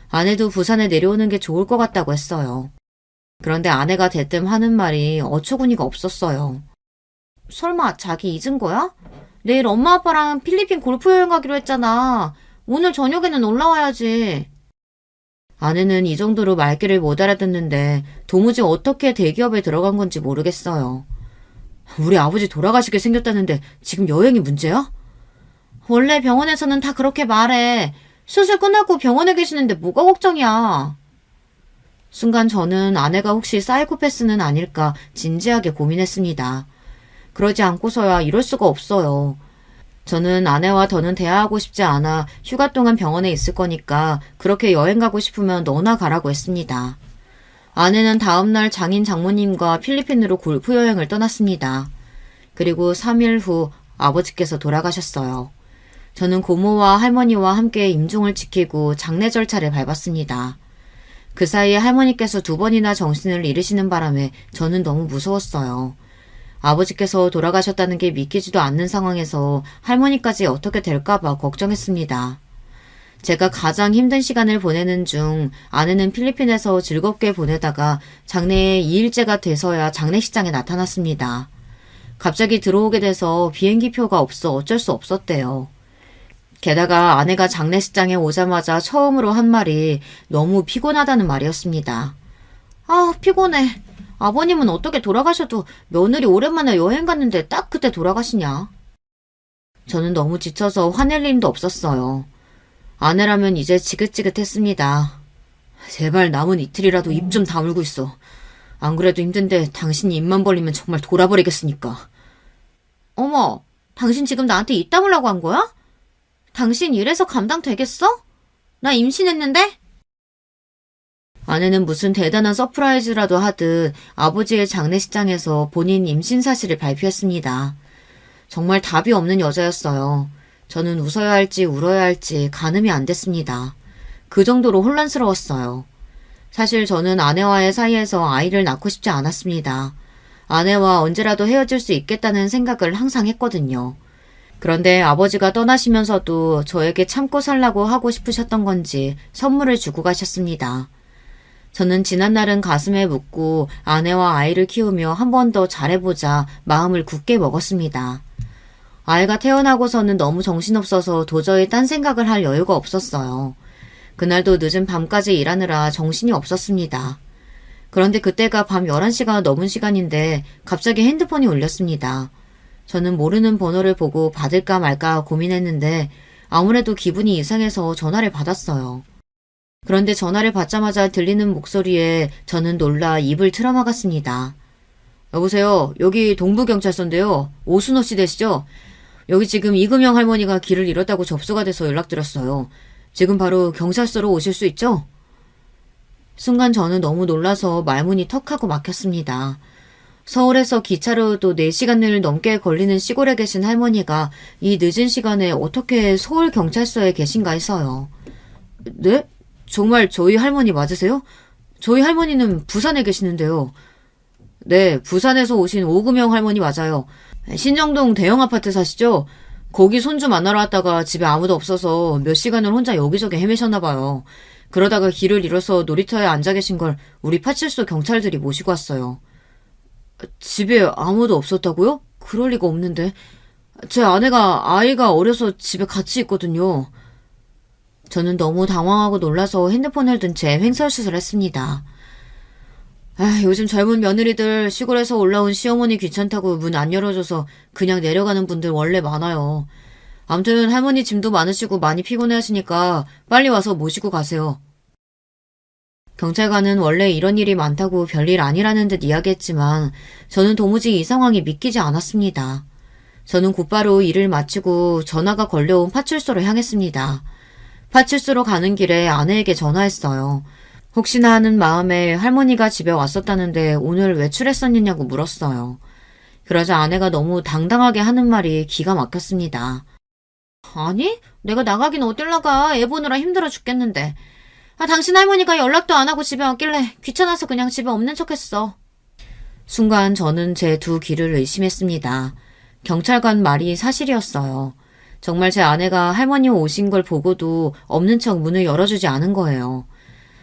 아내도 부산에 내려오는 게 좋을 것 같다고 했어요. 그런데 아내가 대뜸 하는 말이 어처구니가 없었어요. 설마 자기 잊은 거야? 내일 엄마 아빠랑 필리핀 골프 여행 가기로 했잖아. 오늘 저녁에는 올라와야지. 아내는 이 정도로 말귀를 못 알아듣는데 도무지 어떻게 대기업에 들어간 건지 모르겠어요. 우리 아버지 돌아가시게 생겼다는데 지금 여행이 문제야? 원래 병원에서는 다 그렇게 말해. 수술 끝나고 병원에 계시는데 뭐가 걱정이야. 순간 저는 아내가 혹시 사이코패스는 아닐까 진지하게 고민했습니다. 그러지 않고서야 이럴 수가 없어요. 저는 아내와 더는 대화하고 싶지 않아 휴가 동안 병원에 있을 거니까 그렇게 여행 가고 싶으면 너나 가라고 했습니다. 아내는 다음날 장인 장모님과 필리핀으로 골프 여행을 떠났습니다. 그리고 3일 후 아버지께서 돌아가셨어요. 저는 고모와 할머니와 함께 임종을 지키고 장례 절차를 밟았습니다. 그 사이에 할머니께서 2번이나 정신을 잃으시는 바람에 저는 너무 무서웠어요. 아버지께서 돌아가셨다는 게 믿기지도 않는 상황에서 할머니까지 어떻게 될까봐 걱정했습니다. 제가 가장 힘든 시간을 보내는 중 아내는 필리핀에서 즐겁게 보내다가 장례에 2일째가 돼서야 장례식장에 나타났습니다. 갑자기 들어오게 돼서 비행기표가 없어 어쩔 수 없었대요. 게다가 아내가 장례식장에 오자마자 처음으로 한 말이 너무 피곤하다는 말이었습니다. 아, 피곤해. 아버님은 어떻게 돌아가셔도 며느리 오랜만에 여행 갔는데 딱 그때 돌아가시냐. 저는 너무 지쳐서 화낼 힘도 없었어요. 아내라면 이제 지긋지긋했습니다. 제발 남은 이틀이라도 입 좀 다물고 있어. 안 그래도 힘든데 당신이 입만 벌리면 정말 돌아버리겠으니까. 어머, 당신 지금 나한테 입 다물라고 한 거야? 당신 이래서 감당되겠어? 나 임신했는데? 아내는 무슨 대단한 서프라이즈라도 하듯 아버지의 장례식장에서 본인 임신 사실을 발표했습니다. 정말 답이 없는 여자였어요. 저는 웃어야 할지 울어야 할지 가늠이 안 됐습니다. 그 정도로 혼란스러웠어요. 사실 저는 아내와의 사이에서 아이를 낳고 싶지 않았습니다. 아내와 언제라도 헤어질 수 있겠다는 생각을 항상 했거든요. 그런데 아버지가 떠나시면서도 저에게 참고 살라고 하고 싶으셨던 건지 선물을 주고 가셨습니다. 저는 지난날은 가슴에 묻고 아내와 아이를 키우며 한 번 더 잘해보자 마음을 굳게 먹었습니다. 아이가 태어나고서는 너무 정신없어서 도저히 딴 생각을 할 여유가 없었어요. 그날도 늦은 밤까지 일하느라 정신이 없었습니다. 그런데 그때가 밤 11시가 넘은 시간인데 갑자기 핸드폰이 울렸습니다. 저는 모르는 번호를 보고 받을까 말까 고민했는데 아무래도 기분이 이상해서 전화를 받았어요. 그런데 전화를 받자마자 들리는 목소리에 저는 놀라 입을 틀어막았습니다. 여보세요. 여기 동부경찰서인데요. 오순호 씨 되시죠? 여기 지금 이금영 할머니가 길을 잃었다고 접수가 돼서 연락드렸어요. 지금 바로 경찰서로 오실 수 있죠? 순간 저는 너무 놀라서 말문이 턱하고 막혔습니다. 서울에서 기차로도 4시간을 넘게 걸리는 시골에 계신 할머니가 이 늦은 시간에 어떻게 서울 경찰서에 계신가 해서요. 네? 정말 저희 할머니 맞으세요? 저희 할머니는 부산에 계시는데요. 네, 부산에서 오신 오금영 할머니 맞아요. 신정동 대형 아파트 사시죠? 거기 손주 만나러 왔다가 집에 아무도 없어서 몇 시간을 혼자 여기저기 헤매셨나 봐요. 그러다가 길을 잃어서 놀이터에 앉아 계신 걸 우리 파출소 경찰들이 모시고 왔어요. 집에 아무도 없었다고요? 그럴 리가 없는데. 제 아이가 어려서 집에 같이 있거든요. 저는 너무 당황하고 놀라서 핸드폰을 든 채 횡설수설 했습니다. 요즘 젊은 며느리들 시골에서 올라온 시어머니 귀찮다고 문 안 열어줘서 그냥 내려가는 분들 원래 많아요. 아무튼 할머니 짐도 많으시고 많이 피곤해 하시니까 빨리 와서 모시고 가세요. 경찰관은 원래 이런 일이 많다고 별일 아니라는 듯 이야기했지만 저는 도무지 이 상황이 믿기지 않았습니다. 저는 곧바로 일을 마치고 전화가 걸려온 파출소로 향했습니다. 파출소로 가는 길에 아내에게 전화했어요. 혹시나 하는 마음에 할머니가 집에 왔었다는데 오늘 외출했었느냐고 물었어요. 그러자 아내가 너무 당당하게 하는 말이 기가 막혔습니다. 아니, 내가 나가긴 어딜 나가. 애 보느라 힘들어 죽겠는데. 당신 할머니가 연락도 안 하고 집에 왔길래 귀찮아서 그냥 집에 없는 척했어. 순간 저는 제 2 귀를 의심했습니다. 경찰관 말이 사실이었어요. 정말 제 아내가 할머니 오신 걸 보고도 없는 척 문을 열어주지 않은 거예요.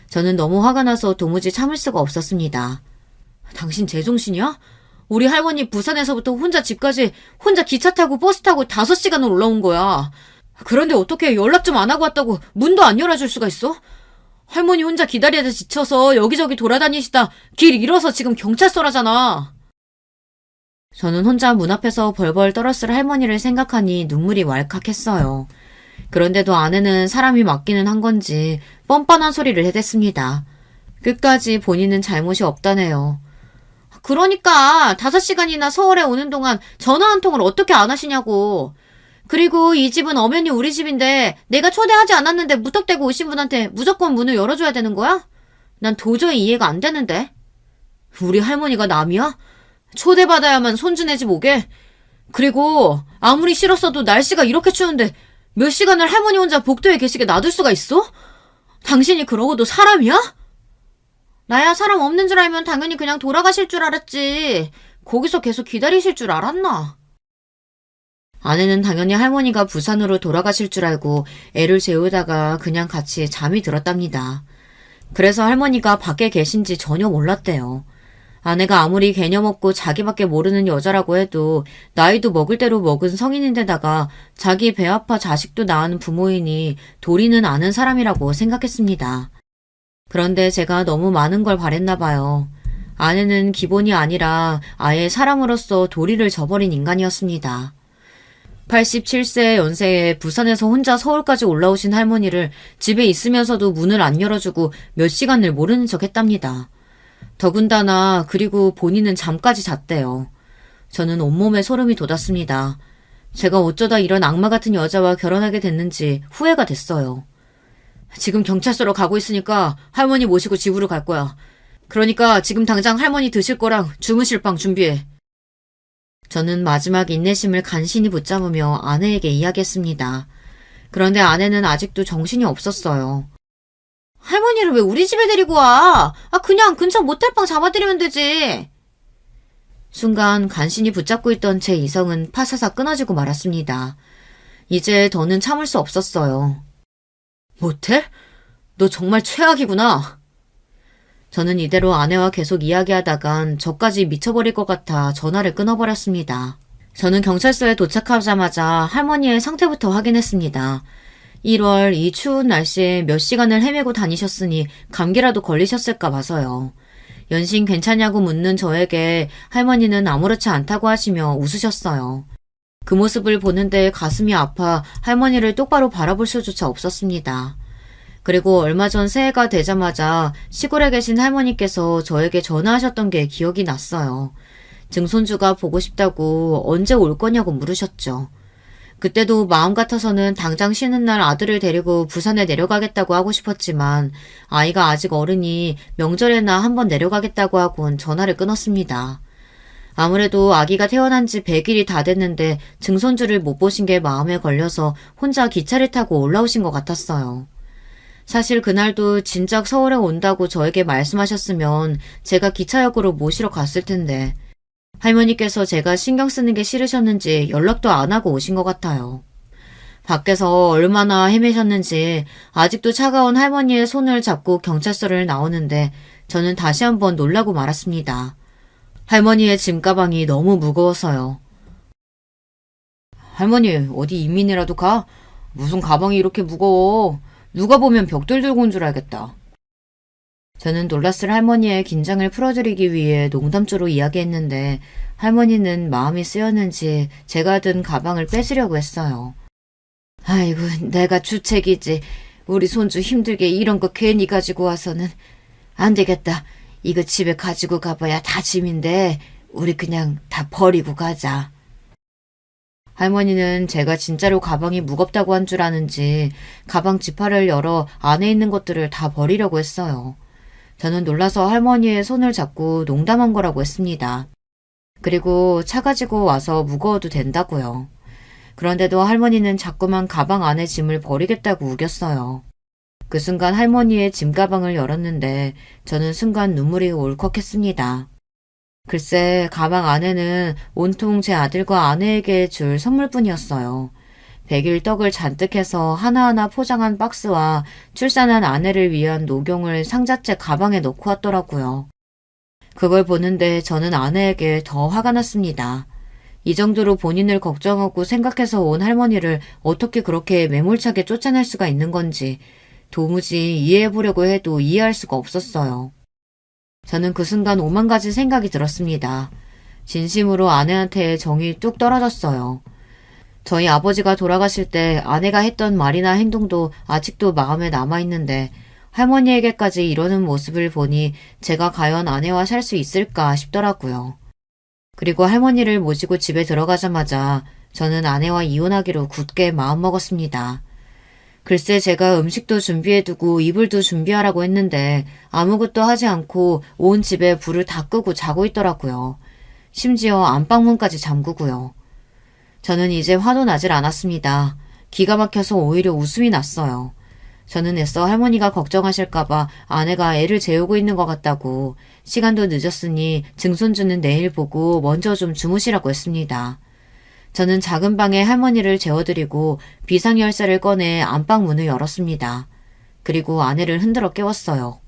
저는 너무 화가 나서 도무지 참을 수가 없었습니다. 당신 제정신이야? 우리 할머니 부산에서부터 혼자 집까지 혼자 기차 타고 버스 타고 5시간을 올라온 거야. 그런데 어떻게 연락 좀 안 하고 왔다고 문도 안 열어줄 수가 있어? 할머니 혼자 기다리다 지쳐서 여기저기 돌아다니시다 길 잃어서 지금 경찰서라잖아. 저는 혼자 문 앞에서 벌벌 떨었을 할머니를 생각하니 눈물이 왈칵했어요. 그런데도 아내는 사람이 맞기는 한 건지 뻔뻔한 소리를 해댔습니다. 끝까지 본인은 잘못이 없다네요. 그러니까 5시간이나 서울에 오는 동안 전화 한 통을 어떻게 안 하시냐고. 그리고 이 집은 엄연히 우리 집인데 내가 초대하지 않았는데 무턱대고 오신 분한테 무조건 문을 열어줘야 되는 거야? 난 도저히 이해가 안 되는데. 우리 할머니가 남이야? 초대받아야만 손주네 집 오게? 그리고 아무리 싫었어도 날씨가 이렇게 추운데 몇 시간을 할머니 혼자 복도에 계시게 놔둘 수가 있어? 당신이 그러고도 사람이야? 나야 사람 없는 줄 알면 당연히 그냥 돌아가실 줄 알았지. 거기서 계속 기다리실 줄 알았나? 아내는 당연히 할머니가 부산으로 돌아가실 줄 알고 애를 재우다가 그냥 같이 잠이 들었답니다. 그래서 할머니가 밖에 계신지 전혀 몰랐대요. 아내가 아무리 개념 없고 자기밖에 모르는 여자라고 해도 나이도 먹을 대로 먹은 성인인데다가 자기 배 아파 자식도 낳은 부모이니 도리는 아는 사람이라고 생각했습니다. 그런데 제가 너무 많은 걸 바랬나 봐요. 아내는 기본이 아니라 아예 사람으로서 도리를 저버린 인간이었습니다. 87세 연세에 부산에서 혼자 서울까지 올라오신 할머니를 집에 있으면서도 문을 안 열어주고 몇 시간을 모르는 척 했답니다. 더군다나 그리고 본인은 잠까지 잤대요. 저는 온몸에 소름이 돋았습니다. 제가 어쩌다 이런 악마 같은 여자와 결혼하게 됐는지 후회가 됐어요. 지금 경찰서로 가고 있으니까 할머니 모시고 집으로 갈 거야. 그러니까 지금 당장 할머니 드실 거랑 주무실 방 준비해. 저는 마지막 인내심을 간신히 붙잡으며 아내에게 이야기했습니다. 그런데 아내는 아직도 정신이 없었어요. 할머니를 왜 우리 집에 데리고 와? 그냥 근처 모텔방 잡아드리면 되지. 순간 간신히 붙잡고 있던 제 이성은 파사사 끊어지고 말았습니다. 이제 더는 참을 수 없었어요. 모텔? 너 정말 최악이구나. 저는 이대로 아내와 계속 이야기하다간 저까지 미쳐버릴 것 같아 전화를 끊어버렸습니다. 저는 경찰서에 도착하자마자 할머니의 상태부터 확인했습니다. 1월 이 추운 날씨에 몇 시간을 헤매고 다니셨으니 감기라도 걸리셨을까 봐서요. 연신 괜찮냐고 묻는 저에게 할머니는 아무렇지 않다고 하시며 웃으셨어요. 그 모습을 보는데 가슴이 아파 할머니를 똑바로 바라볼 수조차 없었습니다. 그리고 얼마 전 새해가 되자마자 시골에 계신 할머니께서 저에게 전화하셨던 게 기억이 났어요. 증손주가 보고 싶다고 언제 올 거냐고 물으셨죠. 그때도 마음 같아서는 당장 쉬는 날 아들을 데리고 부산에 내려가겠다고 하고 싶었지만 아이가 아직 어르니 명절에나 한번 내려가겠다고 하곤 전화를 끊었습니다. 아무래도 아기가 태어난 지 100일이 다 됐는데 증손주를 못 보신 게 마음에 걸려서 혼자 기차를 타고 올라오신 것 같았어요. 사실 그날도 진작 서울에 온다고 저에게 말씀하셨으면 제가 기차역으로 모시러 갔을 텐데 할머니께서 제가 신경 쓰는 게 싫으셨는지 연락도 안 하고 오신 것 같아요. 밖에서 얼마나 헤매셨는지 아직도 차가운 할머니의 손을 잡고 경찰서를 나오는데 저는 다시 한번 놀라고 말았습니다. 할머니의 짐가방이 너무 무거워서요. 할머니 어디 이민이라도 가? 무슨 가방이 이렇게 무거워. 누가 보면 벽돌 들고 온 줄 알겠다. 저는 놀랐을 할머니의 긴장을 풀어드리기 위해 농담조로 이야기했는데 할머니는 마음이 쓰였는지 제가 든 가방을 뺏으려고 했어요. 아이고 내가 주책이지. 우리 손주 힘들게 이런 거 괜히 가지고 와서는. 안 되겠다. 이거 집에 가지고 가봐야 다 짐인데 우리 그냥 다 버리고 가자. 할머니는 제가 진짜로 가방이 무겁다고 한 줄 아는지 가방 지퍼를 열어 안에 있는 것들을 다 버리려고 했어요. 저는 놀라서 할머니의 손을 잡고 농담한 거라고 했습니다. 그리고 차 가지고 와서 무거워도 된다고요. 그런데도 할머니는 자꾸만 가방 안에 짐을 버리겠다고 우겼어요. 그 순간 할머니의 짐 가방을 열었는데 저는 순간 눈물이 울컥했습니다. 글쎄 가방 안에는 온통 제 아들과 아내에게 줄 선물뿐이었어요. 100일 떡을 잔뜩 해서 하나하나 포장한 박스와 출산한 아내를 위한 녹용을 상자째 가방에 넣고 왔더라고요. 그걸 보는데 저는 아내에게 더 화가 났습니다. 이 정도로 본인을 걱정하고 생각해서 온 할머니를 어떻게 그렇게 매몰차게 쫓아낼 수가 있는 건지 도무지 이해해보려고 해도 이해할 수가 없었어요. 저는 그 순간 오만 가지 생각이 들었습니다. 진심으로 아내한테 정이 뚝 떨어졌어요. 저희 아버지가 돌아가실 때 아내가 했던 말이나 행동도 아직도 마음에 남아있는데 할머니에게까지 이러는 모습을 보니 제가 과연 아내와 살 수 있을까 싶더라고요. 그리고 할머니를 모시고 집에 들어가자마자 저는 아내와 이혼하기로 굳게 마음먹었습니다. 글쎄 제가 음식도 준비해두고 이불도 준비하라고 했는데 아무것도 하지 않고 온 집에 불을 다 끄고 자고 있더라고요. 심지어 안방문까지 잠그고요. 저는 이제 화도 나질 않았습니다. 기가 막혀서 오히려 웃음이 났어요. 저는 애써 할머니가 걱정하실까봐 아내가 애를 재우고 있는 것 같다고 시간도 늦었으니 증손주는 내일 보고 먼저 좀 주무시라고 했습니다. 저는 작은 방에 할머니를 재워드리고 비상열쇠를 꺼내 안방 문을 열었습니다. 그리고 아내를 흔들어 깨웠어요.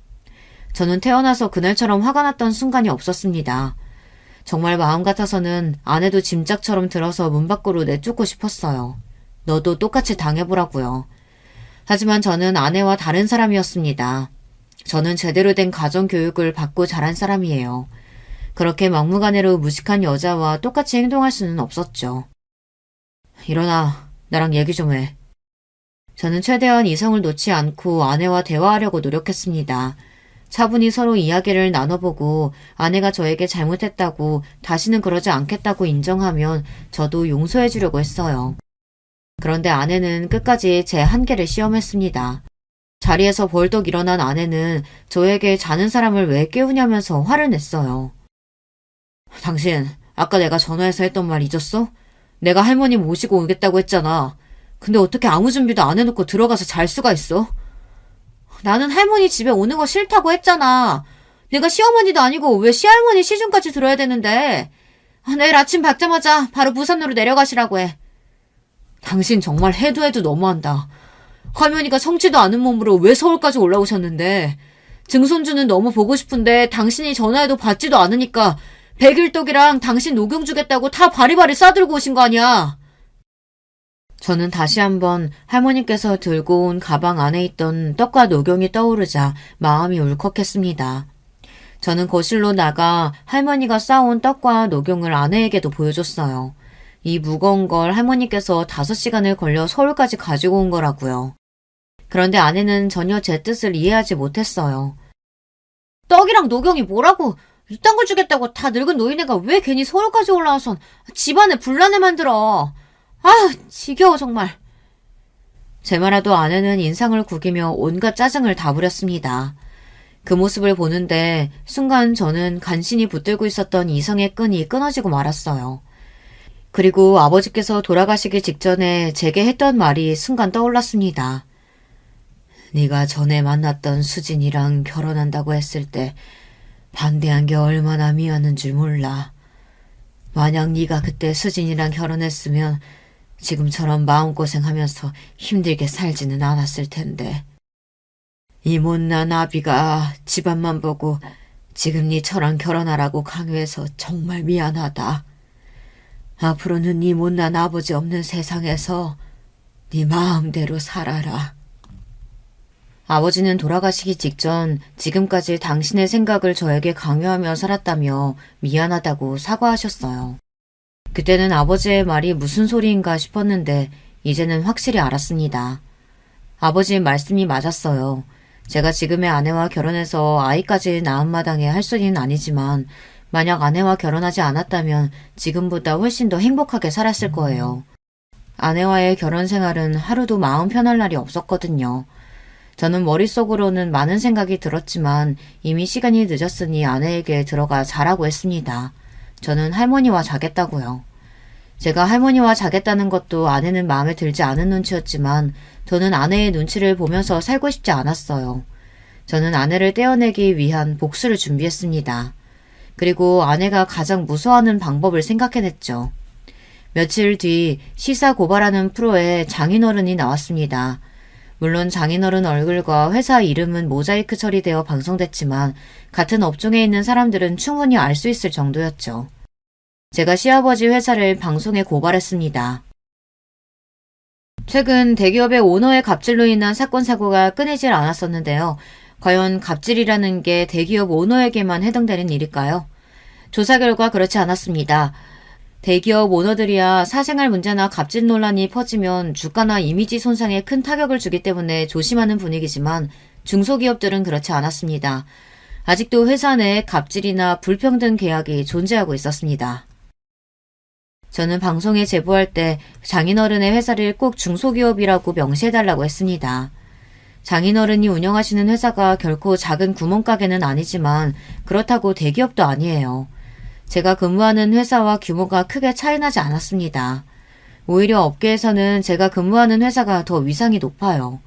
저는 태어나서 그날처럼 화가 났던 순간이 없었습니다. 정말 마음 같아서는 아내도 짐짝처럼 들어서 문 밖으로 내쫓고 싶었어요. 너도 똑같이 당해보라고요. 하지만 저는 아내와 다른 사람이었습니다. 저는 제대로 된 가정교육을 받고 자란 사람이에요. 그렇게 막무가내로 무식한 여자와 똑같이 행동할 수는 없었죠. 일어나, 나랑 얘기 좀 해. 저는 최대한 이성을 놓지 않고 아내와 대화하려고 노력했습니다. 차분히 서로 이야기를 나눠보고 아내가 저에게 잘못했다고 다시는 그러지 않겠다고 인정하면 저도 용서해 주려고 했어요. 그런데 아내는 끝까지 제 한계를 시험했습니다. 자리에서 벌떡 일어난 아내는 저에게 자는 사람을 왜 깨우냐면서 화를 냈어요. 당신, 아까 내가 전화해서 했던 말 잊었어? 내가 할머니 모시고 오겠다고 했잖아. 근데 어떻게 아무 준비도 안 해놓고 들어가서 잘 수가 있어? 나는 할머니 집에 오는 거 싫다고 했잖아. 내가 시어머니도 아니고 왜 시할머니 시중까지 들어야 되는데. 내일 아침 밝자마자 바로 부산으로 내려가시라고 해. 당신 정말 해도 너무한다. 할머니가 성치도 않은 몸으로 왜 서울까지 올라오셨는데. 증손주는 너무 보고 싶은데 당신이 전화해도 받지도 않으니까 백일떡이랑 당신 녹용 주겠다고 다 바리바리 싸들고 오신 거 아니야. 저는 다시 한번 할머니께서 들고 온 가방 안에 있던 떡과 녹용이 떠오르자 마음이 울컥했습니다. 저는 거실로 나가 할머니가 싸온 떡과 녹용을 아내에게도 보여줬어요. 이 무거운 걸 할머니께서 5시간을 걸려 서울까지 가지고 온 거라고요. 그런데 아내는 전혀 제 뜻을 이해하지 못했어요. 떡이랑 녹용이 뭐라고? 이딴 걸 주겠다고 다 늙은 노인네가 왜 괜히 서울까지 올라와선 집안에 분란을 만들어. 지겨워 정말. 제 말에도 아내는 인상을 구기며 온갖 짜증을 다 부렸습니다. 그 모습을 보는데 순간 저는 간신히 붙들고 있었던 이성의 끈이 끊어지고 말았어요. 그리고 아버지께서 돌아가시기 직전에 제게 했던 말이 순간 떠올랐습니다. 네가 전에 만났던 수진이랑 결혼한다고 했을 때 반대한 게 얼마나 미웠는 줄 몰라. 만약 네가 그때 수진이랑 결혼했으면 지금처럼 마음고생하면서 힘들게 살지는 않았을 텐데. 이 못난 아비가 집안만 보고 지금 니처랑 결혼하라고 강요해서 정말 미안하다. 앞으로는 네 못난 아버지 없는 세상에서 네 마음대로 살아라. 아버지는 돌아가시기 직전 지금까지 당신의 생각을 저에게 강요하며 살았다며 미안하다고 사과하셨어요. 그때는 아버지의 말이 무슨 소리인가 싶었는데 이제는 확실히 알았습니다. 아버지의 말씀이 맞았어요. 제가 지금의 아내와 결혼해서 아이까지 낳은 마당에 할 소리는 아니지만 만약 아내와 결혼하지 않았다면 지금보다 훨씬 더 행복하게 살았을 거예요. 아내와의 결혼 생활은 하루도 마음 편할 날이 없었거든요. 저는 머릿속으로는 많은 생각이 들었지만 이미 시간이 늦었으니 아내에게 들어가 자라고 했습니다. 저는 할머니와 자겠다고요. 제가 할머니와 자겠다는 것도 아내는 마음에 들지 않은 눈치였지만 저는 아내의 눈치를 보면서 살고 싶지 않았어요. 저는 아내를 떼어내기 위한 복수를 준비했습니다. 그리고 아내가 가장 무서워하는 방법을 생각해냈죠. 며칠 뒤 시사 고발하는 프로에 장인어른이 나왔습니다. 물론 장인어른 얼굴과 회사 이름은 모자이크 처리되어 방송됐지만 같은 업종에 있는 사람들은 충분히 알 수 있을 정도였죠. 제가 시아버지 회사를 방송에 고발했습니다. 최근 대기업의 오너의 갑질로 인한 사건 사고가 끊이질 않았었는데요. 과연 갑질이라는 게 대기업 오너에게만 해당되는 일일까요? 조사 결과 그렇지 않았습니다. 대기업 오너들이야 사생활 문제나 갑질 논란이 퍼지면 주가나 이미지 손상에 큰 타격을 주기 때문에 조심하는 분위기지만 중소기업들은 그렇지 않았습니다. 아직도 회사 내에 갑질이나 불평등 계약이 존재하고 있었습니다. 저는 방송에 제보할 때 장인어른의 회사를 꼭 중소기업이라고 명시해달라고 했습니다. 장인어른이 운영하시는 회사가 결코 작은 구멍가게는 아니지만 그렇다고 대기업도 아니에요. 제가 근무하는 회사와 규모가 크게 차이나지 않았습니다. 오히려 업계에서는 제가 근무하는 회사가 더 위상이 높아요.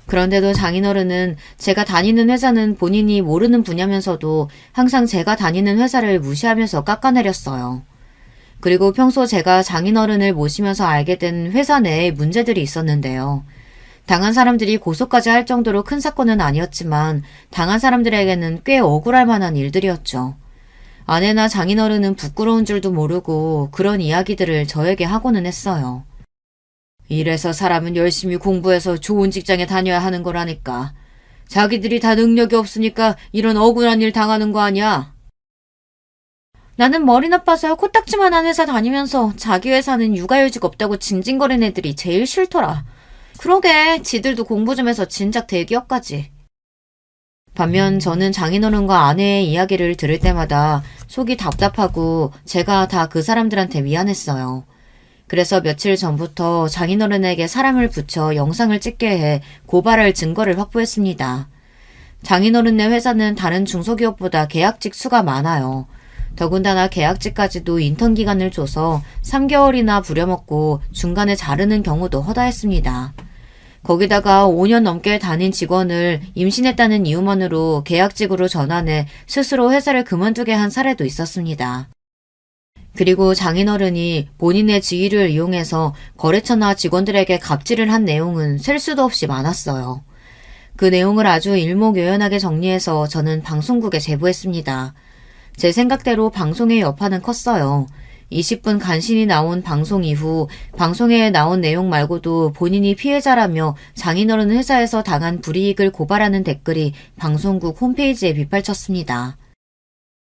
그런데도 장인어른은 제가 다니는 회사는 본인이 모르는 분야면서도 항상 제가 다니는 회사를 무시하면서 깎아내렸어요. 그리고 평소 제가 장인어른을 모시면서 알게 된 회사 내에 문제들이 있었는데요. 당한 사람들이 고소까지 할 정도로 큰 사건은 아니었지만 당한 사람들에게는 꽤 억울할 만한 일들이었죠. 아내나 장인어른은 부끄러운 줄도 모르고 그런 이야기들을 저에게 하고는 했어요. 이래서 사람은 열심히 공부해서 좋은 직장에 다녀야 하는 거라니까. 자기들이 다 능력이 없으니까 이런 억울한 일 당하는 거 아니야? 나는 머리 나빠서 코딱지만한 회사 다니면서 자기 회사는 육아휴직 없다고 징징거리는 애들이 제일 싫더라. 그러게 지들도 공부 좀 해서 진작 대기업까지. 반면 저는 장인어른과 아내의 이야기를 들을 때마다 속이 답답하고 제가 다 그 사람들한테 미안했어요. 그래서 며칠 전부터 장인어른에게 사람을 붙여 영상을 찍게 해 고발할 증거를 확보했습니다. 장인어른네 회사는 다른 중소기업보다 계약직 수가 많아요. 더군다나 계약직까지도 인턴 기간을 줘서 3개월이나 부려먹고 중간에 자르는 경우도 허다했습니다. 거기다가 5년 넘게 다닌 직원을 임신했다는 이유만으로 계약직으로 전환해 스스로 회사를 그만두게 한 사례도 있었습니다. 그리고 장인어른이 본인의 지위를 이용해서 거래처나 직원들에게 갑질을 한 내용은 셀 수도 없이 많았어요. 그 내용을 아주 일목요연하게 정리해서 저는 방송국에 제보했습니다. 제 생각대로 방송의 여파는 컸어요. 20분 간신히 나온 방송 이후 방송에 나온 내용 말고도 본인이 피해자라며 장인어른 회사에서 당한 불이익을 고발하는 댓글이 방송국 홈페이지에 빗발쳤습니다.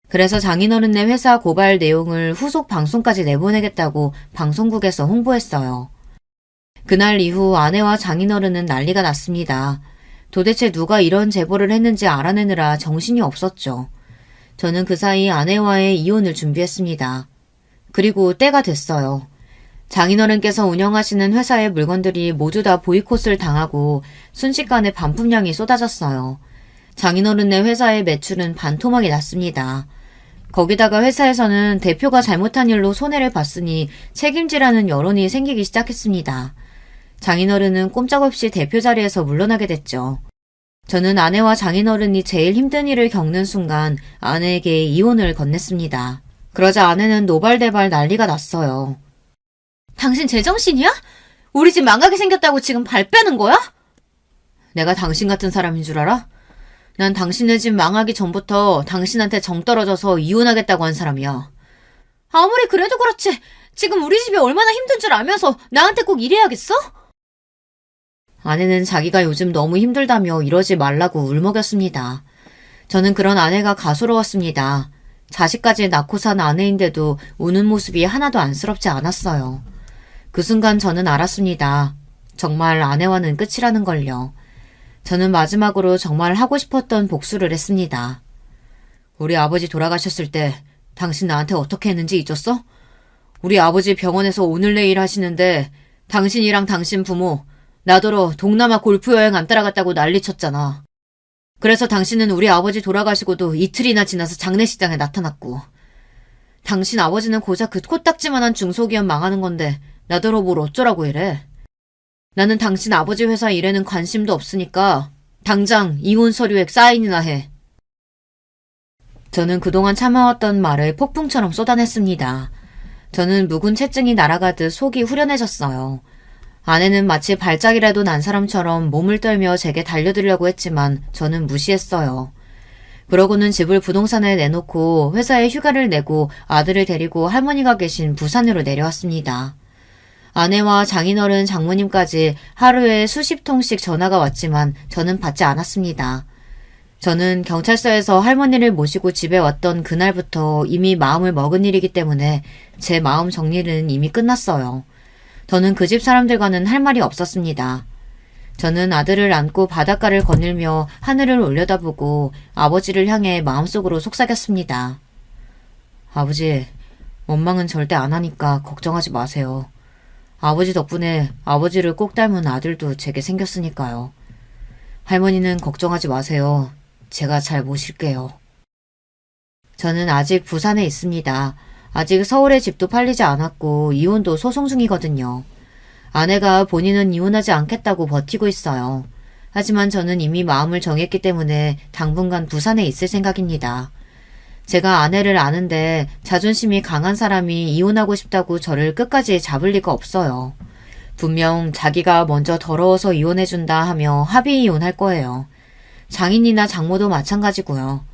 그래서 장인어른네 회사 고발 내용을 후속 방송까지 내보내겠다고 방송국에서 홍보했어요. 그날 이후 아내와 장인어른은 난리가 났습니다. 도대체 누가 이런 제보를 했는지 알아내느라 정신이 없었죠. 저는 그 사이 아내와의 이혼을 준비했습니다. 그리고 때가 됐어요. 장인어른께서 운영하시는 회사의 물건들이 모두 다 보이콧을 당하고 순식간에 반품량이 쏟아졌어요. 장인어른네 회사의 매출은 반토막이 났습니다. 거기다가 회사에서는 대표가 잘못한 일로 손해를 봤으니 책임지라는 여론이 생기기 시작했습니다. 장인어른은 꼼짝없이 대표 자리에서 물러나게 됐죠. 저는 아내와 장인어른이 제일 힘든 일을 겪는 순간 아내에게 이혼을 건넸습니다. 그러자 아내는 노발대발 난리가 났어요. 당신 제정신이야? 우리 집 망하게 생겼다고 지금 발 빼는 거야? 내가 당신 같은 사람인 줄 알아? 난 당신네 집 망하기 전부터 당신한테 정 떨어져서 이혼하겠다고 한 사람이야. 아무리 그래도 그렇지. 지금 우리 집이 얼마나 힘든 줄 알면서 나한테 꼭 이래야겠어? 아내는 자기가 요즘 너무 힘들다며 이러지 말라고 울먹였습니다. 저는 그런 아내가 가소로웠습니다. 자식까지 낳고 산 아내인데도 우는 모습이 하나도 안쓰럽지 않았어요. 그 순간 저는 알았습니다. 정말 아내와는 끝이라는 걸요. 저는 마지막으로 정말 하고 싶었던 복수를 했습니다. 우리 아버지 돌아가셨을 때 당신 나한테 어떻게 했는지 잊었어? 우리 아버지 병원에서 오늘 내일 하시는데 당신이랑 당신 부모 나더러 동남아 골프 여행 안 따라갔다고 난리쳤잖아. 그래서 당신은 우리 아버지 돌아가시고도 이틀이나 지나서 장례식장에 나타났고 당신 아버지는 고작 그 코딱지만한 중소기업 망하는 건데 나더러 뭘 어쩌라고 이래. 나는 당신 아버지 회사 일에는 관심도 없으니까 당장 이혼 서류에 사인이나 해. 저는 그동안 참아왔던 말을 폭풍처럼 쏟아냈습니다. 저는 묵은 체증이 날아가듯 속이 후련해졌어요. 아내는 마치 발작이라도 난 사람처럼 몸을 떨며 제게 달려들려고 했지만 저는 무시했어요. 그러고는 집을 부동산에 내놓고 회사에 휴가를 내고 아들을 데리고 할머니가 계신 부산으로 내려왔습니다. 아내와 장인어른 장모님까지 하루에 수십 통씩 전화가 왔지만 저는 받지 않았습니다. 저는 경찰서에서 할머니를 모시고 집에 왔던 그날부터 이미 마음을 먹은 일이기 때문에 제 마음 정리는 이미 끝났어요. 저는 그 집 사람들과는 할 말이 없었습니다. 저는 아들을 안고 바닷가를 거닐며 하늘을 올려다보고 아버지를 향해 마음속으로 속삭였습니다. 아버지, 원망은 절대 안 하니까 걱정하지 마세요. 아버지 덕분에 아버지를 꼭 닮은 아들도 제게 생겼으니까요. 할머니는 걱정하지 마세요. 제가 잘 모실게요. 저는 아직 부산에 있습니다. 아직 서울의 집도 팔리지 않았고 이혼도 소송 중이거든요. 아내가 본인은 이혼하지 않겠다고 버티고 있어요. 하지만 저는 이미 마음을 정했기 때문에 당분간 부산에 있을 생각입니다. 제가 아내를 아는데 자존심이 강한 사람이 이혼하고 싶다고 저를 끝까지 잡을 리가 없어요. 분명 자기가 먼저 더러워서 이혼해준다 하며 합의 이혼할 거예요. 장인이나 장모도 마찬가지고요.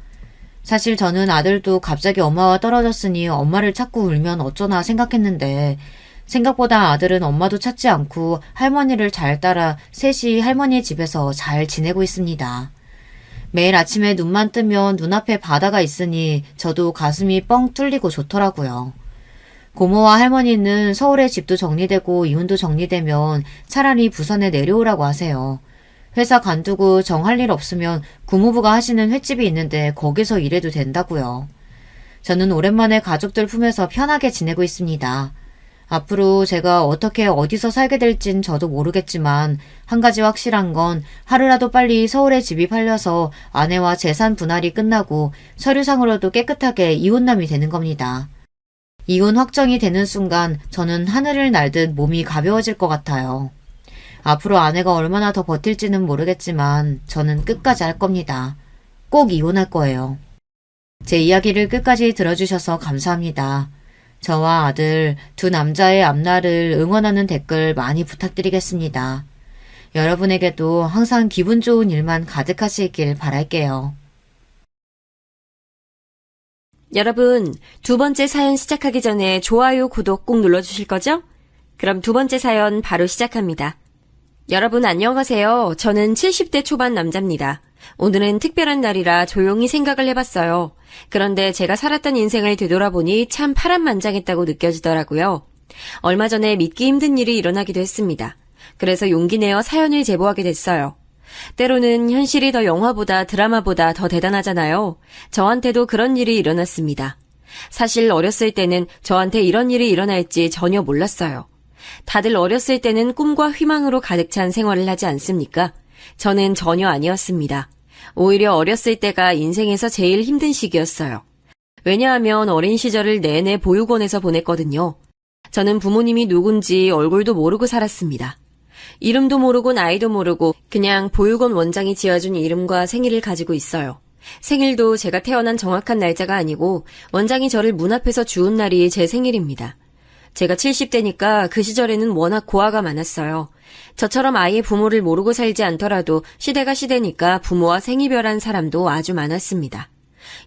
사실 저는 아들도 갑자기 엄마와 떨어졌으니 엄마를 찾고 울면 어쩌나 생각했는데 생각보다 아들은 엄마도 찾지 않고 할머니를 잘 따라 셋이 할머니 집에서 잘 지내고 있습니다. 매일 아침에 눈만 뜨면 눈앞에 바다가 있으니 저도 가슴이 뻥 뚫리고 좋더라고요. 고모와 할머니는 서울에 집도 정리되고 이혼도 정리되면 차라리 부산에 내려오라고 하세요. 회사 관두고 정할 일 없으면 구모부가 하시는 횟집이 있는데 거기서 일해도 된다고요. 저는 오랜만에 가족들 품에서 편하게 지내고 있습니다. 앞으로 제가 어떻게 어디서 살게 될진 저도 모르겠지만 한 가지 확실한 건 하루라도 빨리 서울에 집이 팔려서 아내와 재산 분할이 끝나고 서류상으로도 깨끗하게 이혼남이 되는 겁니다. 이혼 확정이 되는 순간 저는 하늘을 날듯 몸이 가벼워질 것 같아요. 앞으로 아내가 얼마나 더 버틸지는 모르겠지만 저는 끝까지 할 겁니다. 꼭 이혼할 거예요. 제 이야기를 끝까지 들어주셔서 감사합니다. 저와 아들 두 남자의 앞날을 응원하는 댓글 많이 부탁드리겠습니다. 여러분에게도 항상 기분 좋은 일만 가득하시길 바랄게요. 여러분, 두 번째 사연 시작하기 전에 좋아요, 구독 꼭 눌러주실 거죠? 그럼 두 번째 사연 바로 시작합니다. 여러분 안녕하세요. 저는 70대 초반 남자입니다. 오늘은 특별한 날이라 조용히 생각을 해봤어요. 그런데 제가 살았던 인생을 되돌아보니 참 파란만장했다고 느껴지더라고요. 얼마 전에 믿기 힘든 일이 일어나기도 했습니다. 그래서 용기 내어 사연을 제보하게 됐어요. 때로는 현실이 더 영화보다 드라마보다 더 대단하잖아요. 저한테도 그런 일이 일어났습니다. 사실 어렸을 때는 저한테 이런 일이 일어날지 전혀 몰랐어요. 다들 어렸을 때는 꿈과 희망으로 가득 찬 생활을 하지 않습니까? 저는 전혀 아니었습니다. 오히려 어렸을 때가 인생에서 제일 힘든 시기였어요. 왜냐하면 어린 시절을 내내 보육원에서 보냈거든요. 저는 부모님이 누군지 얼굴도 모르고 살았습니다. 이름도 모르고 나이도 모르고 그냥 보육원 원장이 지어준 이름과 생일을 가지고 있어요. 생일도 제가 태어난 정확한 날짜가 아니고 원장이 저를 문 앞에서 주운 날이 제 생일입니다. 제가 70대니까 그 시절에는 워낙 고아가 많았어요. 저처럼 아예 부모를 모르고 살지 않더라도 시대가 시대니까 부모와 생이별한 사람도 아주 많았습니다.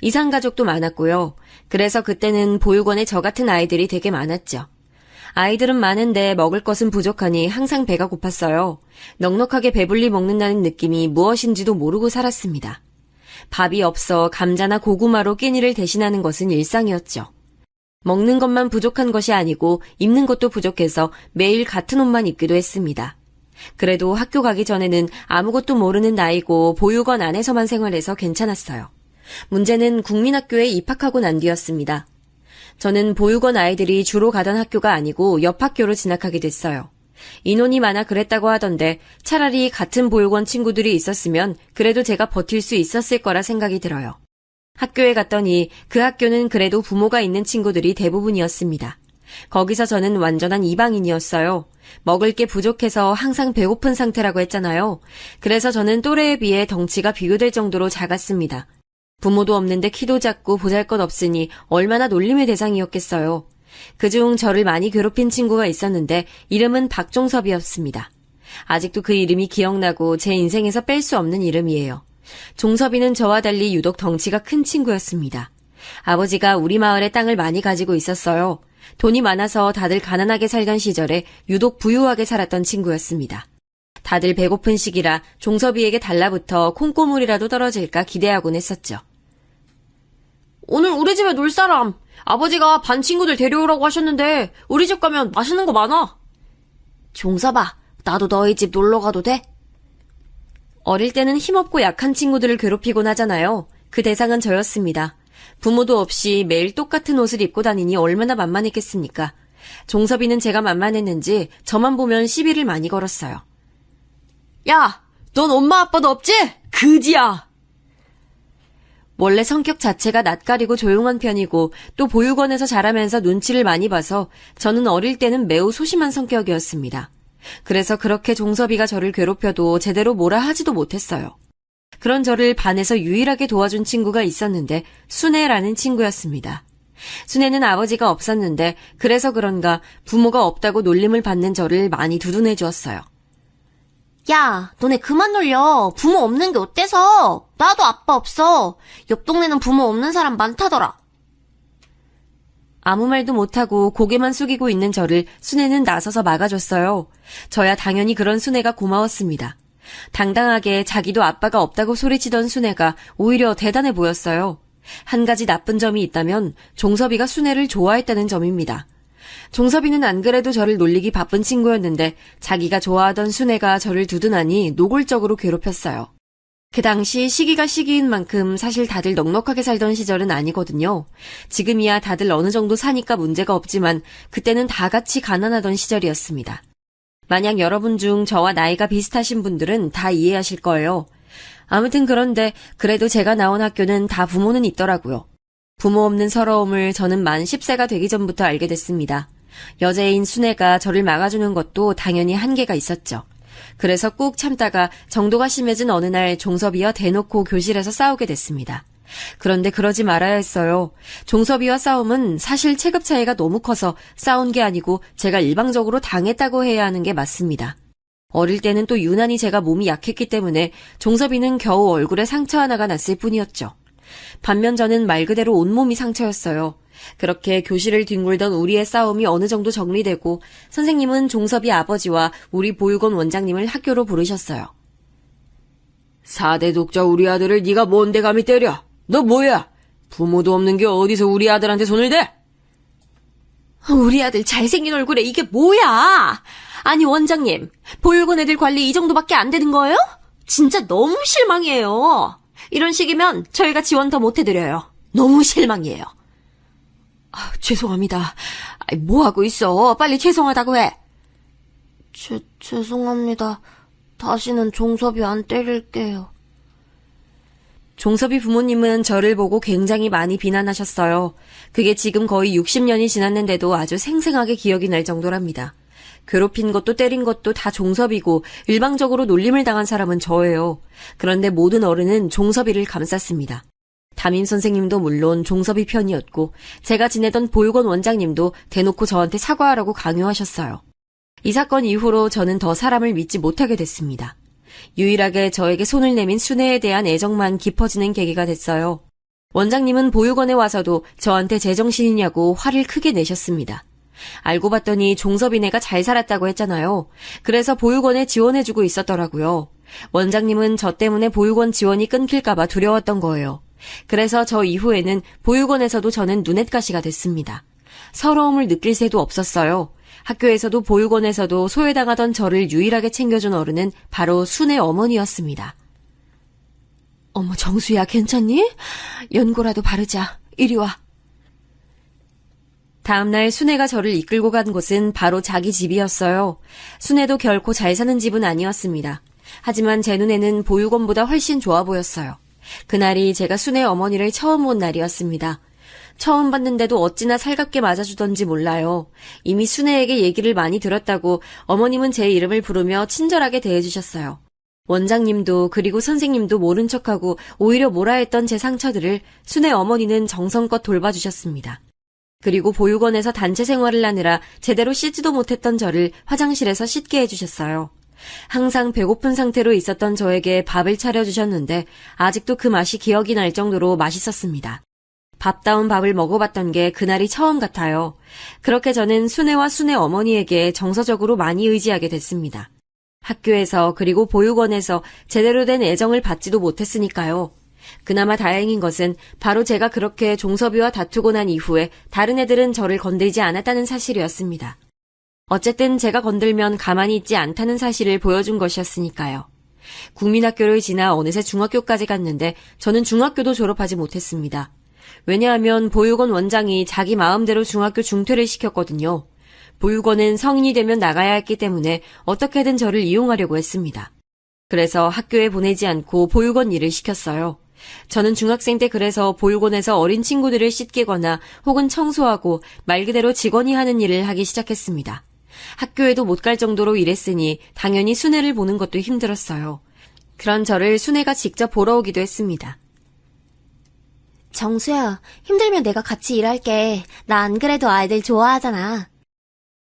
이상가족도 많았고요. 그래서 그때는 보육원에 저 같은 아이들이 되게 많았죠. 아이들은 많은데 먹을 것은 부족하니 항상 배가 고팠어요. 넉넉하게 배불리 먹는다는 느낌이 무엇인지도 모르고 살았습니다. 밥이 없어 감자나 고구마로 끼니를 대신하는 것은 일상이었죠. 먹는 것만 부족한 것이 아니고 입는 것도 부족해서 매일 같은 옷만 입기도 했습니다. 그래도 학교 가기 전에는 아무것도 모르는 나이고 보육원 안에서만 생활해서 괜찮았어요. 문제는 국민학교에 입학하고 난 뒤였습니다. 저는 보육원 아이들이 주로 가던 학교가 아니고 옆 학교로 진학하게 됐어요. 인원이 많아 그랬다고 하던데 차라리 같은 보육원 친구들이 있었으면 그래도 제가 버틸 수 있었을 거라 생각이 들어요. 학교에 갔더니 그 학교는 그래도 부모가 있는 친구들이 대부분이었습니다. 거기서 저는 완전한 이방인이었어요. 먹을 게 부족해서 항상 배고픈 상태라고 했잖아요. 그래서 저는 또래에 비해 덩치가 비교될 정도로 작았습니다. 부모도 없는데 키도 작고 보잘것없으니 얼마나 놀림의 대상이었겠어요. 그중 저를 많이 괴롭힌 친구가 있었는데 이름은 박종섭이었습니다. 아직도 그 이름이 기억나고 제 인생에서 뺄 수 없는 이름이에요. 종섭이는 저와 달리 유독 덩치가 큰 친구였습니다. 아버지가 우리 마을에 땅을 많이 가지고 있었어요. 돈이 많아서 다들 가난하게 살던 시절에 유독 부유하게 살았던 친구였습니다. 다들 배고픈 시기라 종섭이에게 달라붙어 콩고물이라도 떨어질까 기대하곤 했었죠. 오늘 우리 집에 놀 사람! 아버지가 반 친구들 데려오라고 하셨는데 우리 집 가면 맛있는 거 많아. 종섭아, 나도 너희 집 놀러 가도 돼? 어릴 때는 힘없고 약한 친구들을 괴롭히곤 하잖아요. 그 대상은 저였습니다. 부모도 없이 매일 똑같은 옷을 입고 다니니 얼마나 만만했겠습니까? 종섭이는 제가 만만했는지 저만 보면 시비를 많이 걸었어요. 야, 넌 엄마 아빠도 없지? 그지야! 원래 성격 자체가 낯가리고 조용한 편이고 또 보육원에서 자라면서 눈치를 많이 봐서 저는 어릴 때는 매우 소심한 성격이었습니다. 그래서 그렇게 종섭이가 저를 괴롭혀도 제대로 뭐라 하지도 못했어요. 그런 저를 반에서 유일하게 도와준 친구가 있었는데 순애라는 친구였습니다. 순애는 아버지가 없었는데 그래서 그런가 부모가 없다고 놀림을 받는 저를 많이 두둔해 주었어요. 야, 너네 그만 놀려. 부모 없는 게 어때서? 나도 아빠 없어. 옆 동네는 부모 없는 사람 많다더라. 아무 말도 못하고 고개만 숙이고 있는 저를 순애는 나서서 막아줬어요. 저야 당연히 그런 순애가 고마웠습니다. 당당하게 자기도 아빠가 없다고 소리치던 순애가 오히려 대단해 보였어요. 한 가지 나쁜 점이 있다면 종섭이가 순애를 좋아했다는 점입니다. 종섭이는 안 그래도 저를 놀리기 바쁜 친구였는데 자기가 좋아하던 순애가 저를 두둔하니 노골적으로 괴롭혔어요. 그 당시 시기가 시기인 만큼 사실 다들 넉넉하게 살던 시절은 아니거든요. 지금이야 다들 어느 정도 사니까 문제가 없지만 그때는 다 같이 가난하던 시절이었습니다. 만약 여러분 중 저와 나이가 비슷하신 분들은 다 이해하실 거예요. 아무튼 그런데 그래도 제가 나온 학교는 다 부모는 있더라고요. 부모 없는 서러움을 저는 만 10세가 되기 전부터 알게 됐습니다. 여자애인 순애가 저를 막아주는 것도 당연히 한계가 있었죠. 그래서 꾹 참다가 정도가 심해진 어느 날 종섭이와 대놓고 교실에서 싸우게 됐습니다. 그런데 그러지 말아야 했어요. 종섭이와 싸움은 사실 체급 차이가 너무 커서 싸운 게 아니고 제가 일방적으로 당했다고 해야 하는 게 맞습니다. 어릴 때는 또 유난히 제가 몸이 약했기 때문에 종섭이는 겨우 얼굴에 상처 하나가 났을 뿐이었죠. 반면 저는 말 그대로 온몸이 상처였어요. 그렇게 교실을 뒹굴던 우리의 싸움이 어느 정도 정리되고 선생님은 종섭이 아버지와 우리 보육원 원장님을 학교로 부르셨어요. 4대 독자 우리 아들을 네가 뭔데 감히 때려? 너 뭐야? 부모도 없는 게 어디서 우리 아들한테 손을 대? 우리 아들 잘생긴 얼굴에 이게 뭐야? 아니 원장님, 보육원 애들 관리 이 정도밖에 안 되는 거예요? 진짜 너무 실망이에요. 이런 식이면 저희가 지원 더 못해드려요. 너무 실망이에요. 죄송합니다. 뭐하고 있어? 빨리 죄송하다고 해. 죄송합니다. 다시는 종섭이 안 때릴게요. 종섭이 부모님은 저를 보고 굉장히 많이 비난하셨어요. 그게 지금 거의 60년이 지났는데도 아주 생생하게 기억이 날 정도랍니다. 괴롭힌 것도 때린 것도 다 종섭이고 일방적으로 놀림을 당한 사람은 저예요. 그런데 모든 어른은 종섭이를 감쌌습니다. 담임 선생님도 물론 종섭이 편이었고 제가 지내던 보육원 원장님도 대놓고 저한테 사과하라고 강요하셨어요. 이 사건 이후로 저는 더 사람을 믿지 못하게 됐습니다. 유일하게 저에게 손을 내민 순애에 대한 애정만 깊어지는 계기가 됐어요. 원장님은 보육원에 와서도 저한테 제정신이냐고 화를 크게 내셨습니다. 알고 봤더니 종섭이네가 잘 살았다고 했잖아요. 그래서 보육원에 지원해주고 있었더라고요. 원장님은 저 때문에 보육원 지원이 끊길까봐 두려웠던 거예요. 그래서 저 이후에는 보육원에서도 저는 눈엣가시가 됐습니다. 서러움을 느낄 새도 없었어요. 학교에서도 보육원에서도 소외당하던 저를 유일하게 챙겨준 어른은 바로 순애 어머니였습니다. 어머 정수야 괜찮니? 연고라도 바르자. 이리 와. 다음날 순애가 저를 이끌고 간 곳은 바로 자기 집이었어요. 순애도 결코 잘 사는 집은 아니었습니다. 하지만 제 눈에는 보육원보다 훨씬 좋아 보였어요. 그날이 제가 순애 어머니를 처음 본 날이었습니다. 처음 봤는데도 어찌나 살갑게 맞아주던지 몰라요. 이미 순애에게 얘기를 많이 들었다고 어머님은 제 이름을 부르며 친절하게 대해주셨어요. 원장님도 그리고 선생님도 모른 척하고 오히려 뭐라 했던 제 상처들을 순애 어머니는 정성껏 돌봐주셨습니다. 그리고 보육원에서 단체 생활을 하느라 제대로 씻지도 못했던 저를 화장실에서 씻게 해주셨어요. 항상 배고픈 상태로 있었던 저에게 밥을 차려주셨는데 아직도 그 맛이 기억이 날 정도로 맛있었습니다. 밥다운 밥을 먹어봤던 게 그날이 처음 같아요. 그렇게 저는 순애와 순애 어머니에게 정서적으로 많이 의지하게 됐습니다. 학교에서 그리고 보육원에서 제대로 된 애정을 받지도 못했으니까요. 그나마 다행인 것은 바로 제가 그렇게 종섭이와 다투고 난 이후에 다른 애들은 저를 건들지 않았다는 사실이었습니다. 어쨌든 제가 건들면 가만히 있지 않다는 사실을 보여준 것이었으니까요. 국민학교를 지나 어느새 중학교까지 갔는데 저는 중학교도 졸업하지 못했습니다. 왜냐하면 보육원 원장이 자기 마음대로 중학교 중퇴를 시켰거든요. 보육원은 성인이 되면 나가야 했기 때문에 어떻게든 저를 이용하려고 했습니다. 그래서 학교에 보내지 않고 보육원 일을 시켰어요. 저는 중학생 때 그래서 보육원에서 어린 친구들을 씻기거나 혹은 청소하고 말 그대로 직원이 하는 일을 하기 시작했습니다. 학교에도 못 갈 정도로 일했으니 당연히 순애를 보는 것도 힘들었어요. 그런 저를 순애가 직접 보러 오기도 했습니다. 정수야, 힘들면 내가 같이 일할게. 나 안 그래도 아이들 좋아하잖아.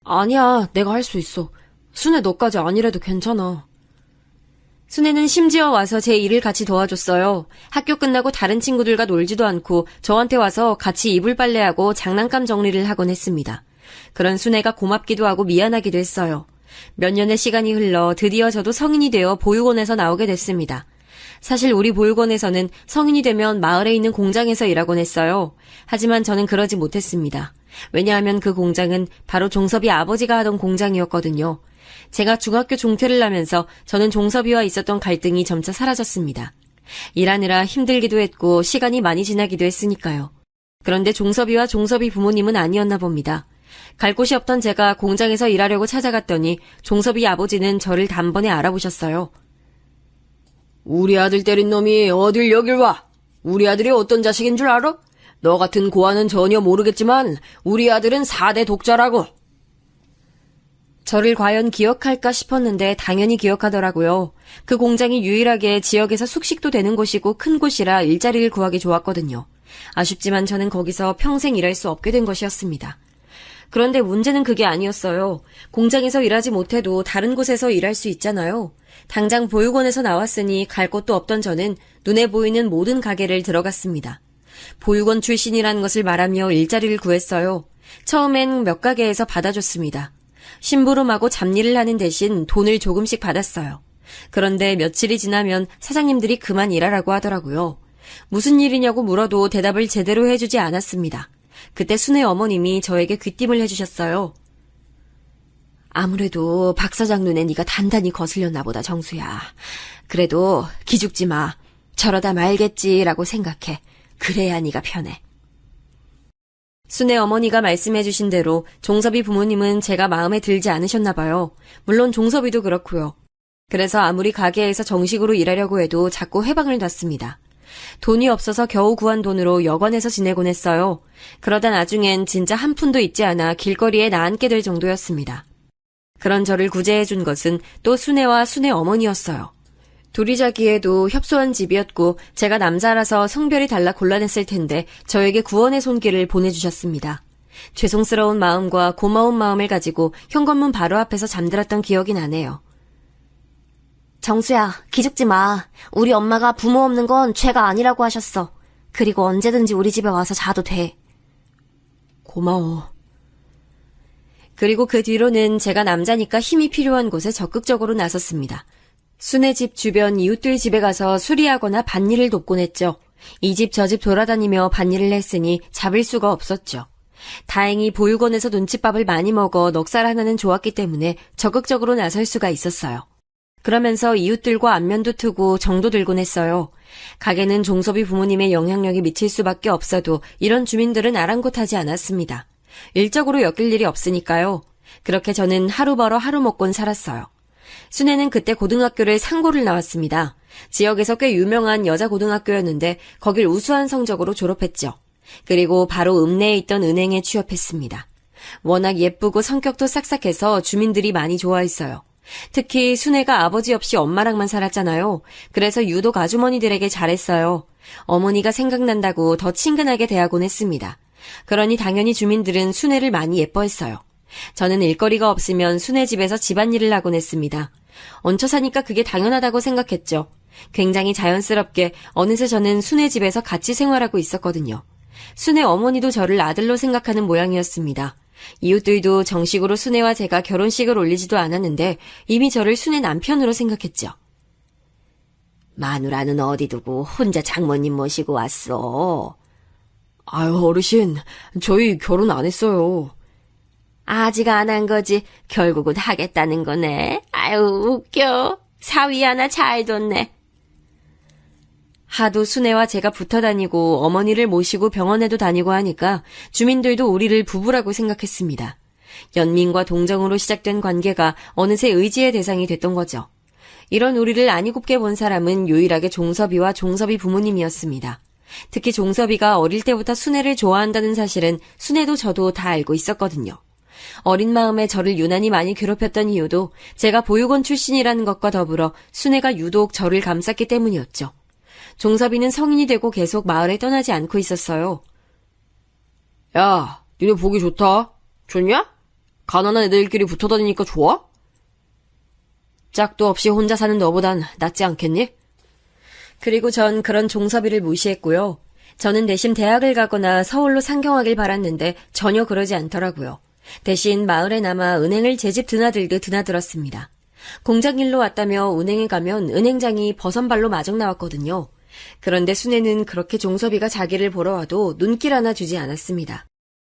아니야, 내가 할 수 있어. 순애 너까지 아니래도 괜찮아. 순애는 심지어 와서 제 일을 같이 도와줬어요. 학교 끝나고 다른 친구들과 놀지도 않고 저한테 와서 같이 이불 빨래하고 장난감 정리를 하곤 했습니다. 그런 순애가 고맙기도 하고 미안하기도 했어요. 몇 년의 시간이 흘러 드디어 저도 성인이 되어 보육원에서 나오게 됐습니다. 사실 우리 보육원에서는 성인이 되면 마을에 있는 공장에서 일하곤 했어요. 하지만 저는 그러지 못했습니다. 왜냐하면 그 공장은 바로 종섭이 아버지가 하던 공장이었거든요. 제가 중학교 중퇴를 하면서 저는 종섭이와 있었던 갈등이 점차 사라졌습니다. 일하느라 힘들기도 했고 시간이 많이 지나기도 했으니까요. 그런데 종섭이와 종섭이 부모님은 아니었나 봅니다. 갈 곳이 없던 제가 공장에서 일하려고 찾아갔더니 종섭이 아버지는 저를 단번에 알아보셨어요. 우리 아들 때린 놈이 어딜 여길 와? 우리 아들이 어떤 자식인 줄 알아? 너 같은 고아는 전혀 모르겠지만 우리 아들은 4대 독자라고. 저를 과연 기억할까 싶었는데 당연히 기억하더라고요. 그 공장이 유일하게 지역에서 숙식도 되는 곳이고 큰 곳이라 일자리를 구하기 좋았거든요. 아쉽지만 저는 거기서 평생 일할 수 없게 된 것이었습니다. 그런데 문제는 그게 아니었어요. 공장에서 일하지 못해도 다른 곳에서 일할 수 있잖아요. 당장 보육원에서 나왔으니 갈 곳도 없던 저는 눈에 보이는 모든 가게를 들어갔습니다. 보육원 출신이라는 것을 말하며 일자리를 구했어요. 처음엔 몇 가게에서 받아줬습니다. 심부름하고 잡일을 하는 대신 돈을 조금씩 받았어요. 그런데 며칠이 지나면 사장님들이 그만 일하라고 하더라고요. 무슨 일이냐고 물어도 대답을 제대로 해주지 않았습니다. 그때 순애 어머님이 저에게 귀띔을 해주셨어요. 아무래도 박 사장 눈에 네가 단단히 거슬렸나 보다, 정수야. 그래도 기죽지 마. 저러다 말겠지라고 생각해. 그래야 네가 편해. 순애 어머니가 말씀해 주신 대로 종섭이 부모님은 제가 마음에 들지 않으셨나 봐요. 물론 종섭이도 그렇고요. 그래서 아무리 가게에서 정식으로 일하려고 해도 자꾸 해방을 놨습니다. 돈이 없어서 겨우 구한 돈으로 여관에서 지내곤 했어요. 그러다 나중엔 진짜 한 푼도 있지 않아 길거리에 나앉게 될 정도였습니다. 그런 저를 구제해 준 것은 또 순애와 순애 어머니였어요. 둘이 자기에도 협소한 집이었고 제가 남자라서 성별이 달라 곤란했을 텐데 저에게 구원의 손길을 보내주셨습니다. 죄송스러운 마음과 고마운 마음을 가지고 현관문 바로 앞에서 잠들었던 기억이 나네요. 정수야, 기죽지 마. 우리 엄마가 부모 없는 건 죄가 아니라고 하셨어. 그리고 언제든지 우리 집에 와서 자도 돼. 고마워. 그리고 그 뒤로는 제가 남자니까 힘이 필요한 곳에 적극적으로 나섰습니다. 순애 집 주변 이웃들 집에 가서 수리하거나 밭일을 돕곤 했죠. 이 집 저 집 돌아다니며 밭일을 했으니 잡을 수가 없었죠. 다행히 보육원에서 눈칫밥을 많이 먹어 넉살 하나는 좋았기 때문에 적극적으로 나설 수가 있었어요. 그러면서 이웃들과 안면도 트고 정도 들곤 했어요. 가게는 종섭이 부모님의 영향력이 미칠 수밖에 없어도 이런 주민들은 아랑곳하지 않았습니다. 일적으로 엮일 일이 없으니까요. 그렇게 저는 하루 벌어 하루 먹곤 살았어요. 순애는 그때 고등학교를 상고를 나왔습니다. 지역에서 꽤 유명한 여자 고등학교였는데 거길 우수한 성적으로 졸업했죠. 그리고 바로 읍내에 있던 은행에 취업했습니다. 워낙 예쁘고 성격도 싹싹해서 주민들이 많이 좋아했어요. 특히 순애가 아버지 없이 엄마랑만 살았잖아요. 그래서 유독 아주머니들에게 잘했어요. 어머니가 생각난다고 더 친근하게 대하곤 했습니다. 그러니 당연히 주민들은 순애를 많이 예뻐했어요. 저는 일거리가 없으면 순애 집에서 집안일을 하곤 했습니다. 얹혀 사니까 그게 당연하다고 생각했죠. 굉장히 자연스럽게 어느새 저는 순애 집에서 같이 생활하고 있었거든요. 순애 어머니도 저를 아들로 생각하는 모양이었습니다. 이웃들도 정식으로 순애와 제가 결혼식을 올리지도 않았는데 이미 저를 순애 남편으로 생각했죠. 마누라는 어디 두고 혼자 장모님 모시고 왔어? 아유, 어르신, 저희 결혼 안 했어요. 아직 안 한 거지. 결국은 하겠다는 거네. 아유, 웃겨. 사위 하나 잘 뒀네. 하도 순애와 제가 붙어 다니고 어머니를 모시고 병원에도 다니고 하니까 주민들도 우리를 부부라고 생각했습니다. 연민과 동정으로 시작된 관계가 어느새 의지의 대상이 됐던 거죠. 이런 우리를 아니 곱게 본 사람은 유일하게 종섭이와 종섭이 부모님이었습니다. 특히 종섭이가 어릴 때부터 순애를 좋아한다는 사실은 순애도 저도 다 알고 있었거든요. 어린 마음에 저를 유난히 많이 괴롭혔던 이유도 제가 보육원 출신이라는 것과 더불어 순애가 유독 저를 감쌌기 때문이었죠. 종섭이는 성인이 되고 계속 마을에 떠나지 않고 있었어요. 야, 니네 보기 좋다. 좋냐? 가난한 애들끼리 붙어 다니니까 좋아? 짝도 없이 혼자 사는 너보단 낫지 않겠니? 그리고 전 그런 종섭이를 무시했고요. 저는 대신 대학을 가거나 서울로 상경하길 바랐는데 전혀 그러지 않더라고요. 대신 마을에 남아 은행을 제 집 드나들듯 드나들었습니다. 공장 일로 왔다며 은행에 가면 은행장이 버선발로 마중 나왔거든요. 그런데 순애는 그렇게 종섭이가 자기를 보러 와도 눈길 하나 주지 않았습니다.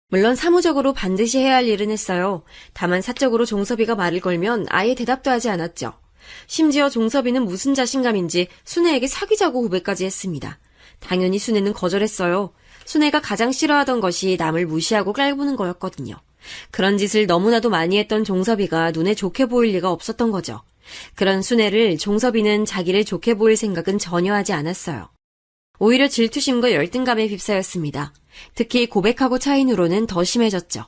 물론 사무적으로 반드시 해야 할 일은 했어요. 다만 사적으로 종섭이가 말을 걸면 아예 대답도 하지 않았죠. 심지어 종섭이는 무슨 자신감인지 순애에게 사귀자고 고백까지 했습니다. 당연히 순애는 거절했어요. 순애가 가장 싫어하던 것이 남을 무시하고 깔보는 거였거든요. 그런 짓을 너무나도 많이 했던 종섭이가 눈에 좋게 보일 리가 없었던 거죠. 그런 순애를 종섭이는 자기를 좋게 보일 생각은 전혀 하지 않았어요. 오히려 질투심과 열등감에 휩싸였습니다. 특히 고백하고 차인 후로는 더 심해졌죠.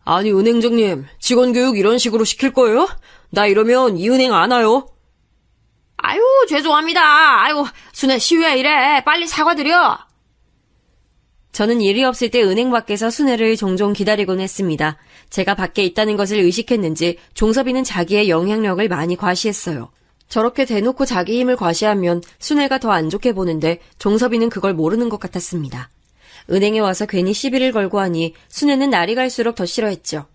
아니, 은행장님, 직원 교육 이런 식으로 시킬 거예요? 나 이러면 이 은행 안 와요. 아유, 죄송합니다. 아이고, 순애 씨 왜 이래? 빨리 사과드려. 저는 일이 없을 때 은행 밖에서 순애를 종종 기다리곤 했습니다. 제가 밖에 있다는 것을 의식했는지 종섭이는 자기의 영향력을 많이 과시했어요. 저렇게 대놓고 자기 힘을 과시하면 순애가 더 안 좋게 보는데 종섭이는 그걸 모르는 것 같았습니다. 은행에 와서 괜히 시비를 걸고 하니 순애는 날이 갈수록 더 싫어했죠.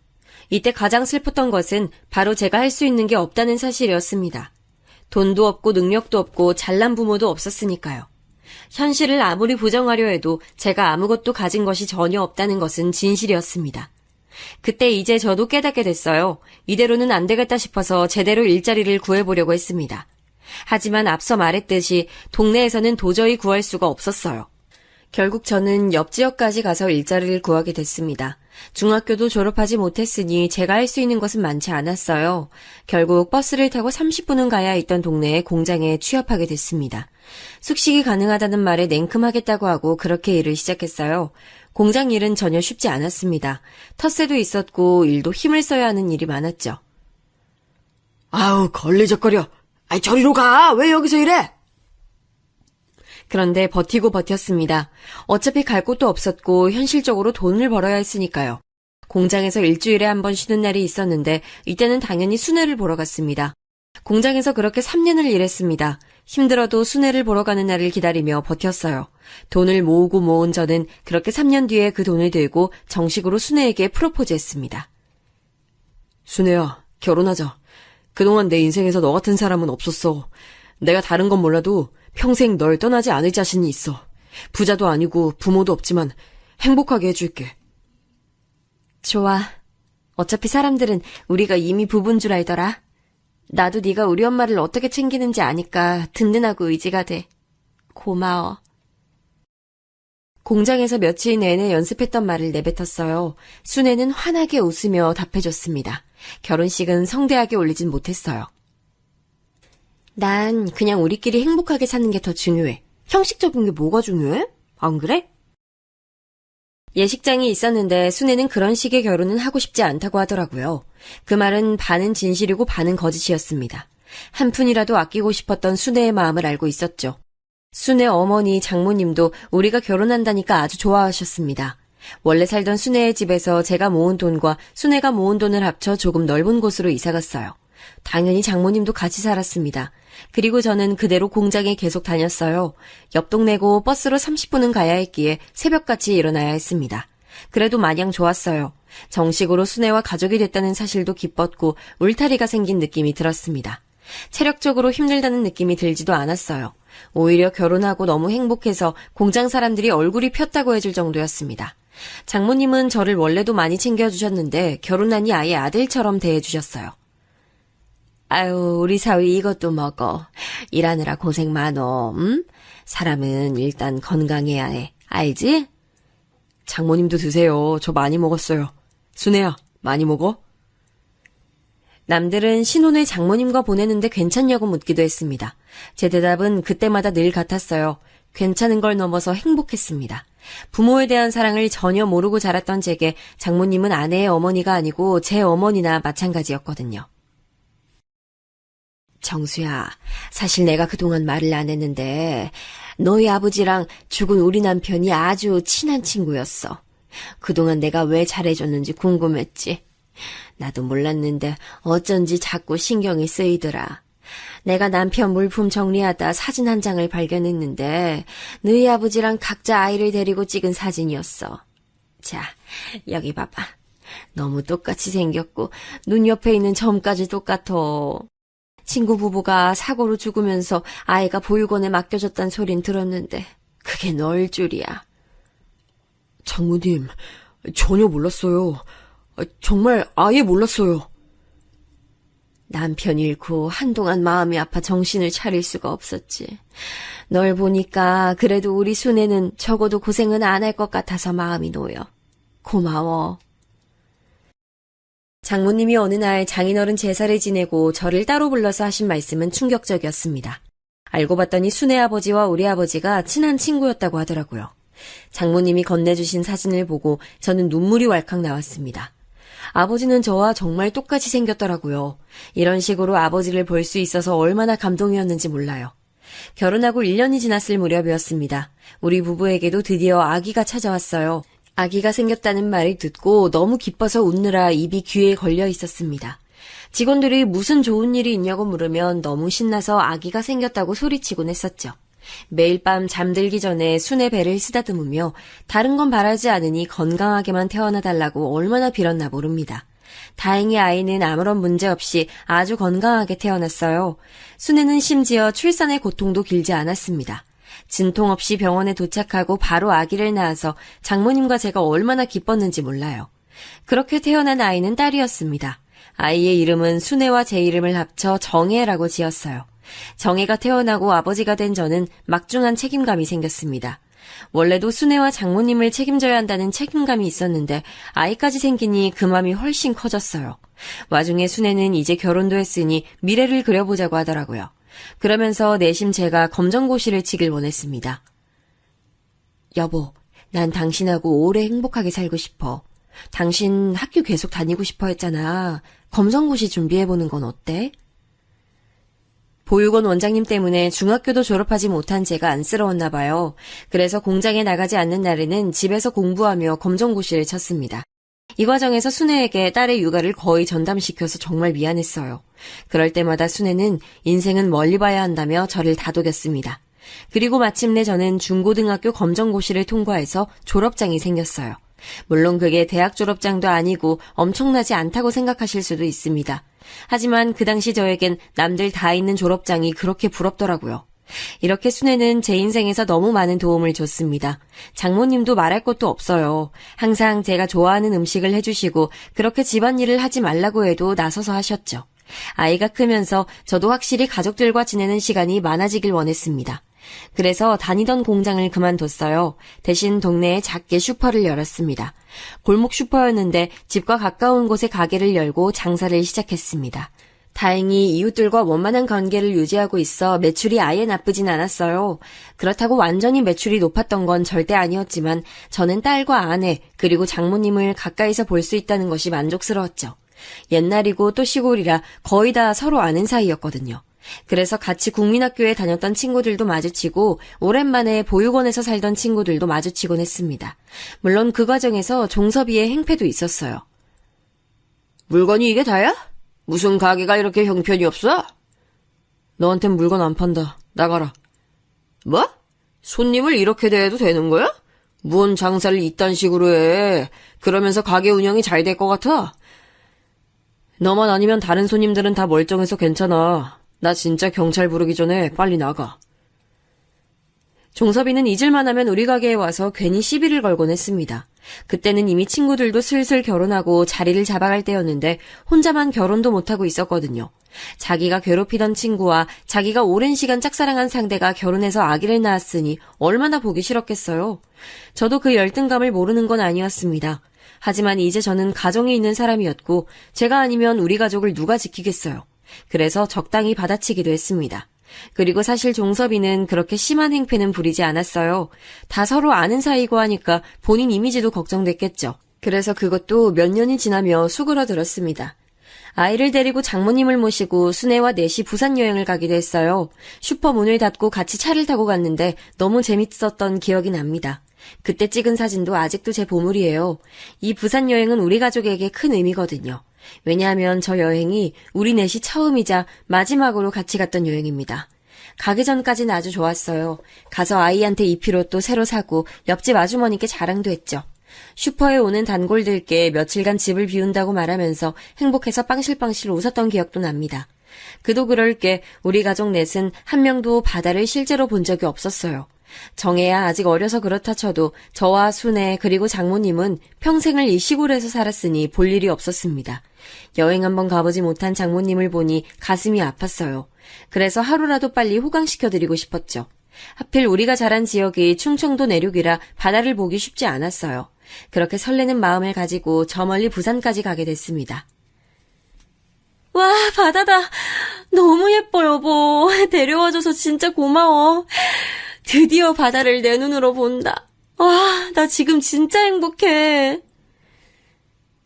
이때 가장 슬펐던 것은 바로 제가 할 수 있는 게 없다는 사실이었습니다. 돈도 없고 능력도 없고 잘난 부모도 없었으니까요. 현실을 아무리 부정하려 해도 제가 아무것도 가진 것이 전혀 없다는 것은 진실이었습니다. 그때 이제 저도 깨닫게 됐어요. 이대로는 안 되겠다 싶어서 제대로 일자리를 구해보려고 했습니다. 하지만 앞서 말했듯이 동네에서는 도저히 구할 수가 없었어요. 결국 저는 옆 지역까지 가서 일자리를 구하게 됐습니다. 중학교도 졸업하지 못했으니 제가 할 수 있는 것은 많지 않았어요. 결국 버스를 타고 30분은 가야 있던 동네의 공장에 취업하게 됐습니다. 숙식이 가능하다는 말에 냉큼하겠다고 하고 그렇게 일을 시작했어요. 공장 일은 전혀 쉽지 않았습니다. 텃세도 있었고 일도 힘을 써야 하는 일이 많았죠. 아우, 걸리적거려. 아이, 저리로 가. 왜 여기서 일해? 그런데 버티고 버텼습니다. 어차피 갈 곳도 없었고 현실적으로 돈을 벌어야 했으니까요. 공장에서 일주일에 한 번 쉬는 날이 있었는데 이때는 당연히 순애를 보러 갔습니다. 공장에서 그렇게 3년을 일했습니다. 힘들어도 순애를 보러 가는 날을 기다리며 버텼어요. 돈을 모으고 모은 저는 그렇게 3년 뒤에 그 돈을 들고 정식으로 순애에게 프로포즈했습니다. 순애야, 결혼하자. 그동안 내 인생에서 너 같은 사람은 없었어. 내가 다른 건 몰라도 평생 널 떠나지 않을 자신이 있어. 부자도 아니고 부모도 없지만 행복하게 해줄게. 좋아. 어차피 사람들은 우리가 이미 부부인 줄 알더라. 나도 네가 우리 엄마를 어떻게 챙기는지 아니까 든든하고 의지가 돼. 고마워. 공장에서 며칠 내내 연습했던 말을 내뱉었어요. 순애는 환하게 웃으며 답해줬습니다. 결혼식은 성대하게 올리진 못했어요. 난 그냥 우리끼리 행복하게 사는 게 더 중요해. 형식적인 게 뭐가 중요해? 안 그래? 예식장이 있었는데 순애는 그런 식의 결혼은 하고 싶지 않다고 하더라고요. 그 말은 반은 진실이고 반은 거짓이었습니다. 한 푼이라도 아끼고 싶었던 순애의 마음을 알고 있었죠. 순애 어머니, 장모님도 우리가 결혼한다니까 아주 좋아하셨습니다. 원래 살던 순애의 집에서 제가 모은 돈과 순애가 모은 돈을 합쳐 조금 넓은 곳으로 이사갔어요. 당연히 장모님도 같이 살았습니다. 그리고 저는 그대로 공장에 계속 다녔어요. 옆 동네고 버스로 30분은 가야 했기에 새벽같이 일어나야 했습니다. 그래도 마냥 좋았어요. 정식으로 순애와 가족이 됐다는 사실도 기뻤고 울타리가 생긴 느낌이 들었습니다. 체력적으로 힘들다는 느낌이 들지도 않았어요. 오히려 결혼하고 너무 행복해서 공장 사람들이 얼굴이 폈다고 해줄 정도였습니다. 장모님은 저를 원래도 많이 챙겨주셨는데 결혼하니 아예 아들처럼 대해주셨어요. 아유, 우리 사위 이것도 먹어. 일하느라 고생 많어. 사람은 일단 건강해야 해. 알지? 장모님도 드세요. 저 많이 먹었어요. 순애야, 많이 먹어? 남들은 신혼을 장모님과 보내는데 괜찮냐고 묻기도 했습니다. 제 대답은 그때마다 늘 같았어요. 괜찮은 걸 넘어서 행복했습니다. 부모에 대한 사랑을 전혀 모르고 자랐던 제게 장모님은 아내의 어머니가 아니고 제 어머니나 마찬가지였거든요. 정수야, 사실 내가 그동안 말을 안 했는데 너희 아버지랑 죽은 우리 남편이 아주 친한 친구였어. 그동안 내가 왜 잘해줬는지 궁금했지. 나도 몰랐는데 어쩐지 자꾸 신경이 쓰이더라. 내가 남편 물품 정리하다 사진 한 장을 발견했는데 너희 아버지랑 각자 아이를 데리고 찍은 사진이었어. 자, 여기 봐봐. 너무 똑같이 생겼고 눈 옆에 있는 점까지 똑같아. 친구 부부가 사고로 죽으면서 아이가 보육원에 맡겨졌단 소린 들었는데 그게 너일 줄이야. 장모님, 전혀 몰랐어요. 정말 아예 몰랐어요. 남편 잃고 한동안 마음이 아파 정신을 차릴 수가 없었지. 널 보니까 그래도 우리 순애는 적어도 고생은 안 할 것 같아서 마음이 놓여. 고마워. 장모님이 어느 날 장인어른 제사를 지내고 저를 따로 불러서 하신 말씀은 충격적이었습니다. 알고 봤더니 순애 아버지와 우리 아버지가 친한 친구였다고 하더라고요. 장모님이 건네주신 사진을 보고 저는 눈물이 왈칵 나왔습니다. 아버지는 저와 정말 똑같이 생겼더라고요. 이런 식으로 아버지를 볼 수 있어서 얼마나 감동이었는지 몰라요. 결혼하고 1년이 지났을 무렵이었습니다. 우리 부부에게도 드디어 아기가 찾아왔어요. 아기가 생겼다는 말을 듣고 너무 기뻐서 웃느라 입이 귀에 걸려 있었습니다. 직원들이 무슨 좋은 일이 있냐고 물으면 너무 신나서 아기가 생겼다고 소리치곤 했었죠. 매일 밤 잠들기 전에 순의 배를 쓰다듬으며 다른 건 바라지 않으니 건강하게만 태어나달라고 얼마나 빌었나 모릅니다. 다행히 아이는 아무런 문제 없이 아주 건강하게 태어났어요. 순애는 심지어 출산의 고통도 길지 않았습니다. 진통 없이 병원에 도착하고 바로 아기를 낳아서 장모님과 제가 얼마나 기뻤는지 몰라요. 그렇게 태어난 아이는 딸이었습니다. 아이의 이름은 순애와 제 이름을 합쳐 정애라고 지었어요. 정애가 태어나고 아버지가 된 저는 막중한 책임감이 생겼습니다. 원래도 순애와 장모님을 책임져야 한다는 책임감이 있었는데 아이까지 생기니 그 맘이 훨씬 커졌어요. 와중에 순애는 이제 결혼도 했으니 미래를 그려보자고 하더라고요. 그러면서 내심 제가 검정고시를 치길 원했습니다. 여보, 난 당신하고 오래 행복하게 살고 싶어. 당신 학교 계속 다니고 싶어 했잖아. 검정고시 준비해보는 건 어때? 보육원 원장님 때문에 중학교도 졸업하지 못한 제가 안쓰러웠나 봐요. 그래서 공장에 나가지 않는 날에는 집에서 공부하며 검정고시를 쳤습니다. 이 과정에서 순애에게 딸의 육아를 거의 전담시켜서 정말 미안했어요. 그럴 때마다 순애는 인생은 멀리 봐야 한다며 저를 다독였습니다. 그리고 마침내 저는 중고등학교 검정고시를 통과해서 졸업장이 생겼어요. 물론 그게 대학 졸업장도 아니고 엄청나지 않다고 생각하실 수도 있습니다. 하지만 그 당시 저에겐 남들 다 있는 졸업장이 그렇게 부럽더라고요. 이렇게 순애는 제 인생에서 너무 많은 도움을 줬습니다. 장모님도 말할 것도 없어요. 항상 제가 좋아하는 음식을 해주시고 그렇게 집안일을 하지 말라고 해도 나서서 하셨죠. 아이가 크면서 저도 확실히 가족들과 지내는 시간이 많아지길 원했습니다. 그래서 다니던 공장을 그만뒀어요. 대신 동네에 작게 슈퍼를 열었습니다. 골목 슈퍼였는데 집과 가까운 곳에 가게를 열고 장사를 시작했습니다. 다행히 이웃들과 원만한 관계를 유지하고 있어 매출이 아예 나쁘진 않았어요. 그렇다고 완전히 매출이 높았던 건 절대 아니었지만 저는 딸과 아내 그리고 장모님을 가까이서 볼 수 있다는 것이 만족스러웠죠. 옛날이고 또 시골이라 거의 다 서로 아는 사이였거든요. 그래서 같이 국민학교에 다녔던 친구들도 마주치고 오랜만에 보육원에서 살던 친구들도 마주치곤 했습니다. 물론 그 과정에서 종섭이의 행패도 있었어요. 물건이 이게 다야? 무슨 가게가 이렇게 형편이 없어? 너한텐 물건 안 판다. 나가라. 뭐? 손님을 이렇게 대해도 되는 거야? 뭔 장사를 이딴 식으로 해. 그러면서 가게 운영이 잘 될 것 같아? 너만 아니면 다른 손님들은 다 멀쩡해서 괜찮아. 나 진짜 경찰 부르기 전에 빨리 나가. 종섭이는 잊을만 하면 우리 가게에 와서 괜히 시비를 걸곤 했습니다. 그때는 이미 친구들도 슬슬 결혼하고 자리를 잡아갈 때였는데 혼자만 결혼도 못하고 있었거든요. 자기가 괴롭히던 친구와 자기가 오랜 시간 짝사랑한 상대가 결혼해서 아기를 낳았으니 얼마나 보기 싫었겠어요. 저도 그 열등감을 모르는 건 아니었습니다. 하지만 이제 저는 가정이 있는 사람이었고 제가 아니면 우리 가족을 누가 지키겠어요. 그래서 적당히 받아치기도 했습니다. 그리고 사실 종섭이는 그렇게 심한 행패는 부리지 않았어요. 다 서로 아는 사이고 하니까 본인 이미지도 걱정됐겠죠. 그래서 그것도 몇 년이 지나며 수그러들었습니다. 아이를 데리고 장모님을 모시고 순애와 넷이 부산 여행을 가기도 했어요. 슈퍼 문을 닫고 같이 차를 타고 갔는데 너무 재밌었던 기억이 납니다. 그때 찍은 사진도 아직도 제 보물이에요. 이 부산 여행은 우리 가족에게 큰 의미거든요. 왜냐하면 저 여행이 우리 넷이 처음이자 마지막으로 같이 갔던 여행입니다. 가기 전까지는 아주 좋았어요. 가서 아이한테 입힐 옷도 새로 사고 옆집 아주머니께 자랑도 했죠. 슈퍼에 오는 단골들께 며칠간 집을 비운다고 말하면서 행복해서 빵실빵실 웃었던 기억도 납니다. 그도 그럴 게 우리 가족 넷은 한 명도 바다를 실제로 본 적이 없었어요. 정혜야 아직 어려서 그렇다 쳐도 저와 순애 그리고 장모님은 평생을 이 시골에서 살았으니 볼 일이 없었습니다. 여행 한번 가보지 못한 장모님을 보니 가슴이 아팠어요. 그래서 하루라도 빨리 호강시켜드리고 싶었죠. 하필 우리가 자란 지역이 충청도 내륙이라 바다를 보기 쉽지 않았어요. 그렇게 설레는 마음을 가지고 저 멀리 부산까지 가게 됐습니다. 와, 바다다. 너무 예뻐, 여보. 데려와줘서 진짜 고마워. 드디어 바다를 내 눈으로 본다. 와, 나 지금 진짜 행복해.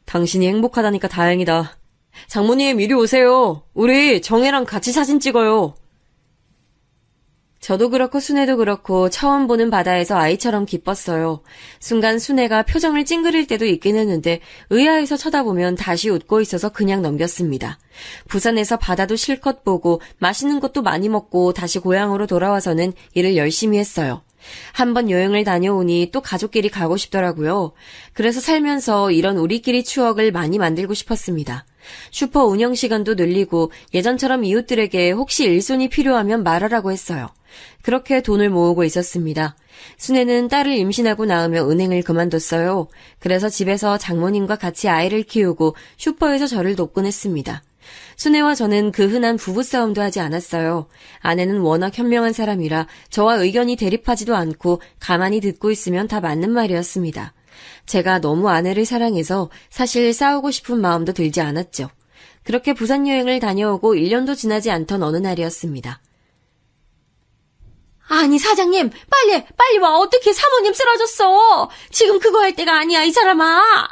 당신이 행복하다니까 다행이다. 장모님 이리 오세요. 우리 정혜랑 같이 사진 찍어요. 저도 그렇고 순애도 그렇고 처음 보는 바다에서 아이처럼 기뻤어요. 순간 순애가 표정을 찡그릴 때도 있긴 했는데 의아해서 쳐다보면 다시 웃고 있어서 그냥 넘겼습니다. 부산에서 바다도 실컷 보고 맛있는 것도 많이 먹고 다시 고향으로 돌아와서는 일을 열심히 했어요. 한번 여행을 다녀오니 또 가족끼리 가고 싶더라고요. 그래서 살면서 이런 우리끼리 추억을 많이 만들고 싶었습니다. 슈퍼 운영 시간도 늘리고 예전처럼 이웃들에게 혹시 일손이 필요하면 말하라고 했어요. 그렇게 돈을 모으고 있었습니다. 순애는 딸을 임신하고 나으며 은행을 그만뒀어요. 그래서 집에서 장모님과 같이 아이를 키우고 슈퍼에서 저를 돕곤 했습니다. 순애와 저는 그 흔한 부부싸움도 하지 않았어요. 아내는 워낙 현명한 사람이라 저와 의견이 대립하지도 않고 가만히 듣고 있으면 다 맞는 말이었습니다. 제가 너무 아내를 사랑해서 사실 싸우고 싶은 마음도 들지 않았죠. 그렇게 부산 여행을 다녀오고 1년도 지나지 않던 어느 날이었습니다. 아니 사장님 빨리 와. 어떻게 사모님 쓰러졌어. 지금 그거 할 때가 아니야 이 사람아.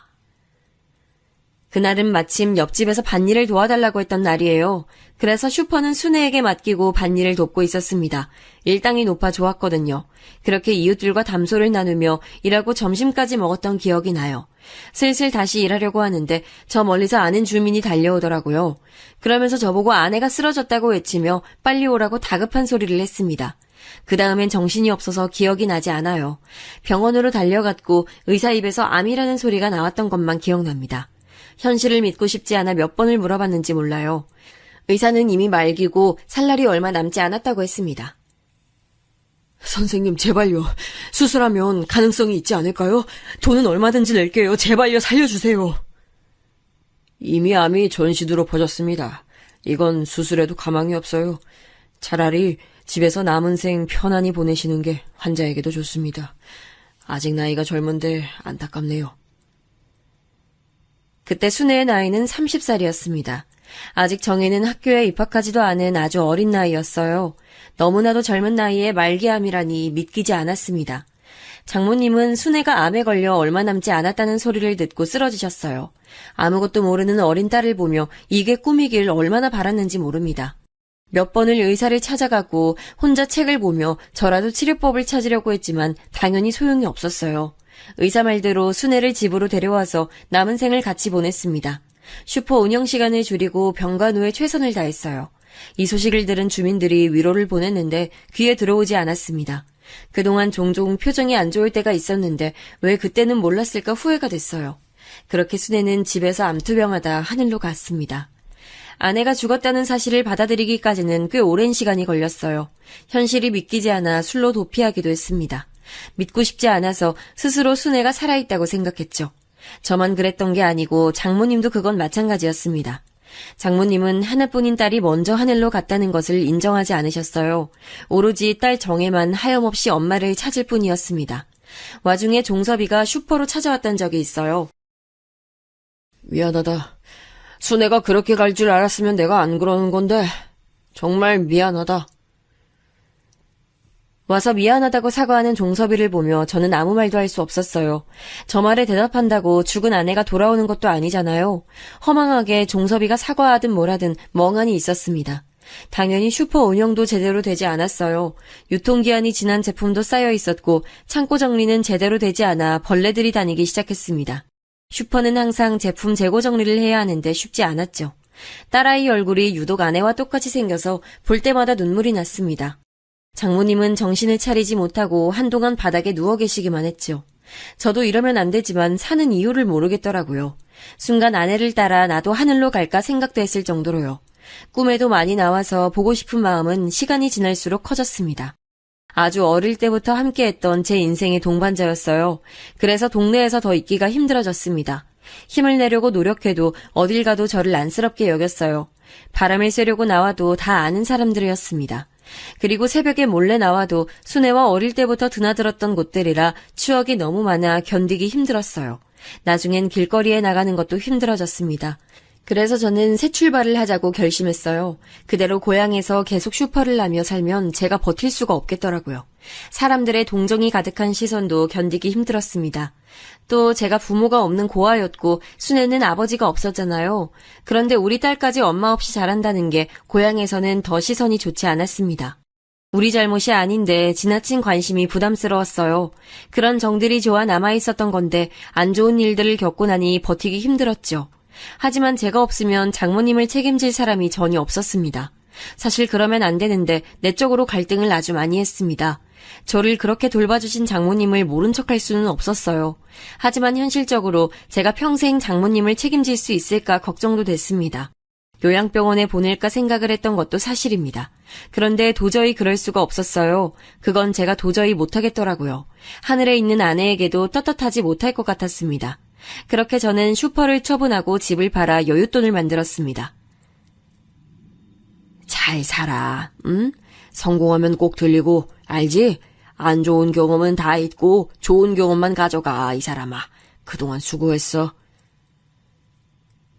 그날은 마침 옆집에서 밭일을 도와달라고 했던 날이에요. 그래서 슈퍼는 순애에게 맡기고 밭일을 돕고 있었습니다. 일당이 높아 좋았거든요. 그렇게 이웃들과 담소를 나누며 일하고 점심까지 먹었던 기억이 나요. 슬슬 다시 일하려고 하는데 저 멀리서 아는 주민이 달려오더라고요. 그러면서 저보고 아내가 쓰러졌다고 외치며 빨리 오라고 다급한 소리를 했습니다. 그 다음엔 정신이 없어서 기억이 나지 않아요. 병원으로 달려갔고 의사 입에서 암이라는 소리가 나왔던 것만 기억납니다. 현실을 믿고 싶지 않아 몇 번을 물어봤는지 몰라요. 의사는 이미 말기고 살 날이 얼마 남지 않았다고 했습니다. 선생님 제발요. 수술하면 가능성이 있지 않을까요? 돈은 얼마든지 낼게요. 제발요 살려주세요. 이미 암이 전시두로 퍼졌습니다. 이건 수술해도 가망이 없어요. 차라리 집에서 남은 생 편안히 보내시는 게 환자에게도 좋습니다. 아직 나이가 젊은데 안타깝네요. 그때 순애의 나이는 30살이었습니다. 아직 정혜는 학교에 입학하지도 않은 아주 어린 나이였어요. 너무나도 젊은 나이에 말기암이라니 믿기지 않았습니다. 장모님은 순애가 암에 걸려 얼마 남지 않았다는 소리를 듣고 쓰러지셨어요. 아무것도 모르는 어린 딸을 보며 이게 꿈이길 얼마나 바랐는지 모릅니다. 몇 번을 의사를 찾아가고 혼자 책을 보며 저라도 치료법을 찾으려고 했지만 당연히 소용이 없었어요. 의사 말대로 순애를 집으로 데려와서 남은 생을 같이 보냈습니다. 슈퍼 운영 시간을 줄이고 병간호에 최선을 다했어요. 이 소식을 들은 주민들이 위로를 보냈는데 귀에 들어오지 않았습니다. 그동안 종종 표정이 안 좋을 때가 있었는데 왜 그때는 몰랐을까 후회가 됐어요. 그렇게 순애는 집에서 암투병하다 하늘로 갔습니다. 아내가 죽었다는 사실을 받아들이기까지는 꽤 오랜 시간이 걸렸어요. 현실이 믿기지 않아 술로 도피하기도 했습니다. 믿고 싶지 않아서 스스로 순애가 살아있다고 생각했죠. 저만 그랬던 게 아니고 장모님도 그건 마찬가지였습니다. 장모님은 하나뿐인 딸이 먼저 하늘로 갔다는 것을 인정하지 않으셨어요. 오로지 딸 정혜만 하염없이 엄마를 찾을 뿐이었습니다. 와중에 종섭이가 슈퍼로 찾아왔던 적이 있어요. 미안하다. 순애가 그렇게 갈 줄 알았으면 내가 안 그러는 건데 정말 미안하다. 와서 미안하다고 사과하는 종섭이를 보며 저는 아무 말도 할 수 없었어요. 저 말에 대답한다고 죽은 아내가 돌아오는 것도 아니잖아요. 허망하게 종섭이가 사과하든 뭐라든 멍하니 있었습니다. 당연히 슈퍼 운영도 제대로 되지 않았어요. 유통기한이 지난 제품도 쌓여 있었고 창고 정리는 제대로 되지 않아 벌레들이 다니기 시작했습니다. 슈퍼는 항상 제품 재고 정리를 해야 하는데 쉽지 않았죠. 딸아이 얼굴이 유독 아내와 똑같이 생겨서 볼 때마다 눈물이 났습니다. 장모님은 정신을 차리지 못하고 한동안 바닥에 누워 계시기만 했죠. 저도 이러면 안 되지만 사는 이유를 모르겠더라고요. 순간 아내를 따라 나도 하늘로 갈까 생각도 했을 정도로요. 꿈에도 많이 나와서 보고 싶은 마음은 시간이 지날수록 커졌습니다. 아주 어릴 때부터 함께했던 제 인생의 동반자였어요. 그래서 동네에서 더 있기가 힘들어졌습니다. 힘을 내려고 노력해도 어딜 가도 저를 안쓰럽게 여겼어요. 바람을 쐬려고 나와도 다 아는 사람들이었습니다. 그리고 새벽에 몰래 나와도 순애와 어릴 때부터 드나들었던 곳들이라 추억이 너무 많아 견디기 힘들었어요. 나중엔 길거리에 나가는 것도 힘들어졌습니다. 그래서 저는 새 출발을 하자고 결심했어요. 그대로 고향에서 계속 슈퍼를 하며 살면 제가 버틸 수가 없겠더라고요. 사람들의 동정이 가득한 시선도 견디기 힘들었습니다. 또 제가 부모가 없는 고아였고 순애는 아버지가 없었잖아요. 그런데 우리 딸까지 엄마 없이 자란다는 게 고향에서는 더 시선이 좋지 않았습니다. 우리 잘못이 아닌데 지나친 관심이 부담스러웠어요. 그런 정들이 좋아 남아있었던 건데 안 좋은 일들을 겪고 나니 버티기 힘들었죠. 하지만 제가 없으면 장모님을 책임질 사람이 전혀 없었습니다. 사실 그러면 안 되는데 내적으로 갈등을 아주 많이 했습니다. 저를 그렇게 돌봐주신 장모님을 모른 척할 수는 없었어요. 하지만 현실적으로 제가 평생 장모님을 책임질 수 있을까 걱정도 됐습니다. 요양병원에 보낼까 생각을 했던 것도 사실입니다. 그런데 도저히 그럴 수가 없었어요. 그건 제가 도저히 못하겠더라고요. 하늘에 있는 아내에게도 떳떳하지 못할 것 같았습니다. 그렇게 저는 슈퍼를 처분하고 집을 팔아 여윳돈을 만들었습니다. 잘 살아, 응? 성공하면 꼭 들리고, 알지? 안 좋은 경험은 다 잊고 좋은 경험만 가져가, 이 사람아. 그동안 수고했어.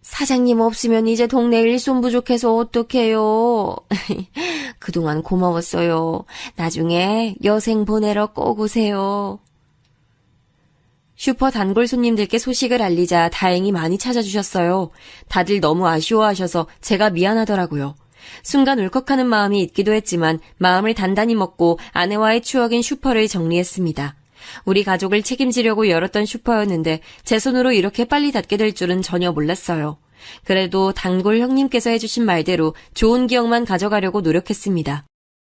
사장님 없으면 이제 동네 일손 부족해서 어떡해요. 그동안 고마웠어요. 나중에 여생 보내러 꼭 오세요. 슈퍼 단골 손님들께 소식을 알리자 다행히 많이 찾아주셨어요. 다들 너무 아쉬워하셔서 제가 미안하더라고요. 순간 울컥하는 마음이 있기도 했지만 마음을 단단히 먹고 아내와의 추억인 슈퍼를 정리했습니다. 우리 가족을 책임지려고 열었던 슈퍼였는데 제 손으로 이렇게 빨리 닫게 될 줄은 전혀 몰랐어요. 그래도 단골 형님께서 해주신 말대로 좋은 기억만 가져가려고 노력했습니다.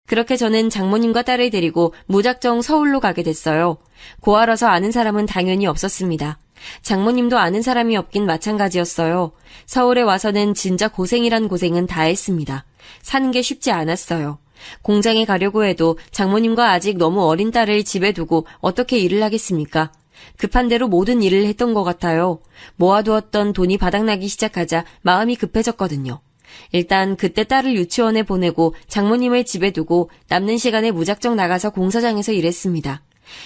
그렇게 저는 장모님과 딸을 데리고 무작정 서울로 가게 됐어요. 고아라서 아는 사람은 당연히 없었습니다. 장모님도 아는 사람이 없긴 마찬가지였어요. 서울에 와서는 진짜 고생이란 고생은 다 했습니다. 사는 게 쉽지 않았어요. 공장에 가려고 해도 장모님과 아직 너무 어린 딸을 집에 두고 어떻게 일을 하겠습니까? 급한 대로 모든 일을 했던 것 같아요. 모아두었던 돈이 바닥나기 시작하자 마음이 급해졌거든요. 일단 그때 딸을 유치원에 보내고 장모님을 집에 두고 남는 시간에 무작정 나가서 공사장에서 일했습니다.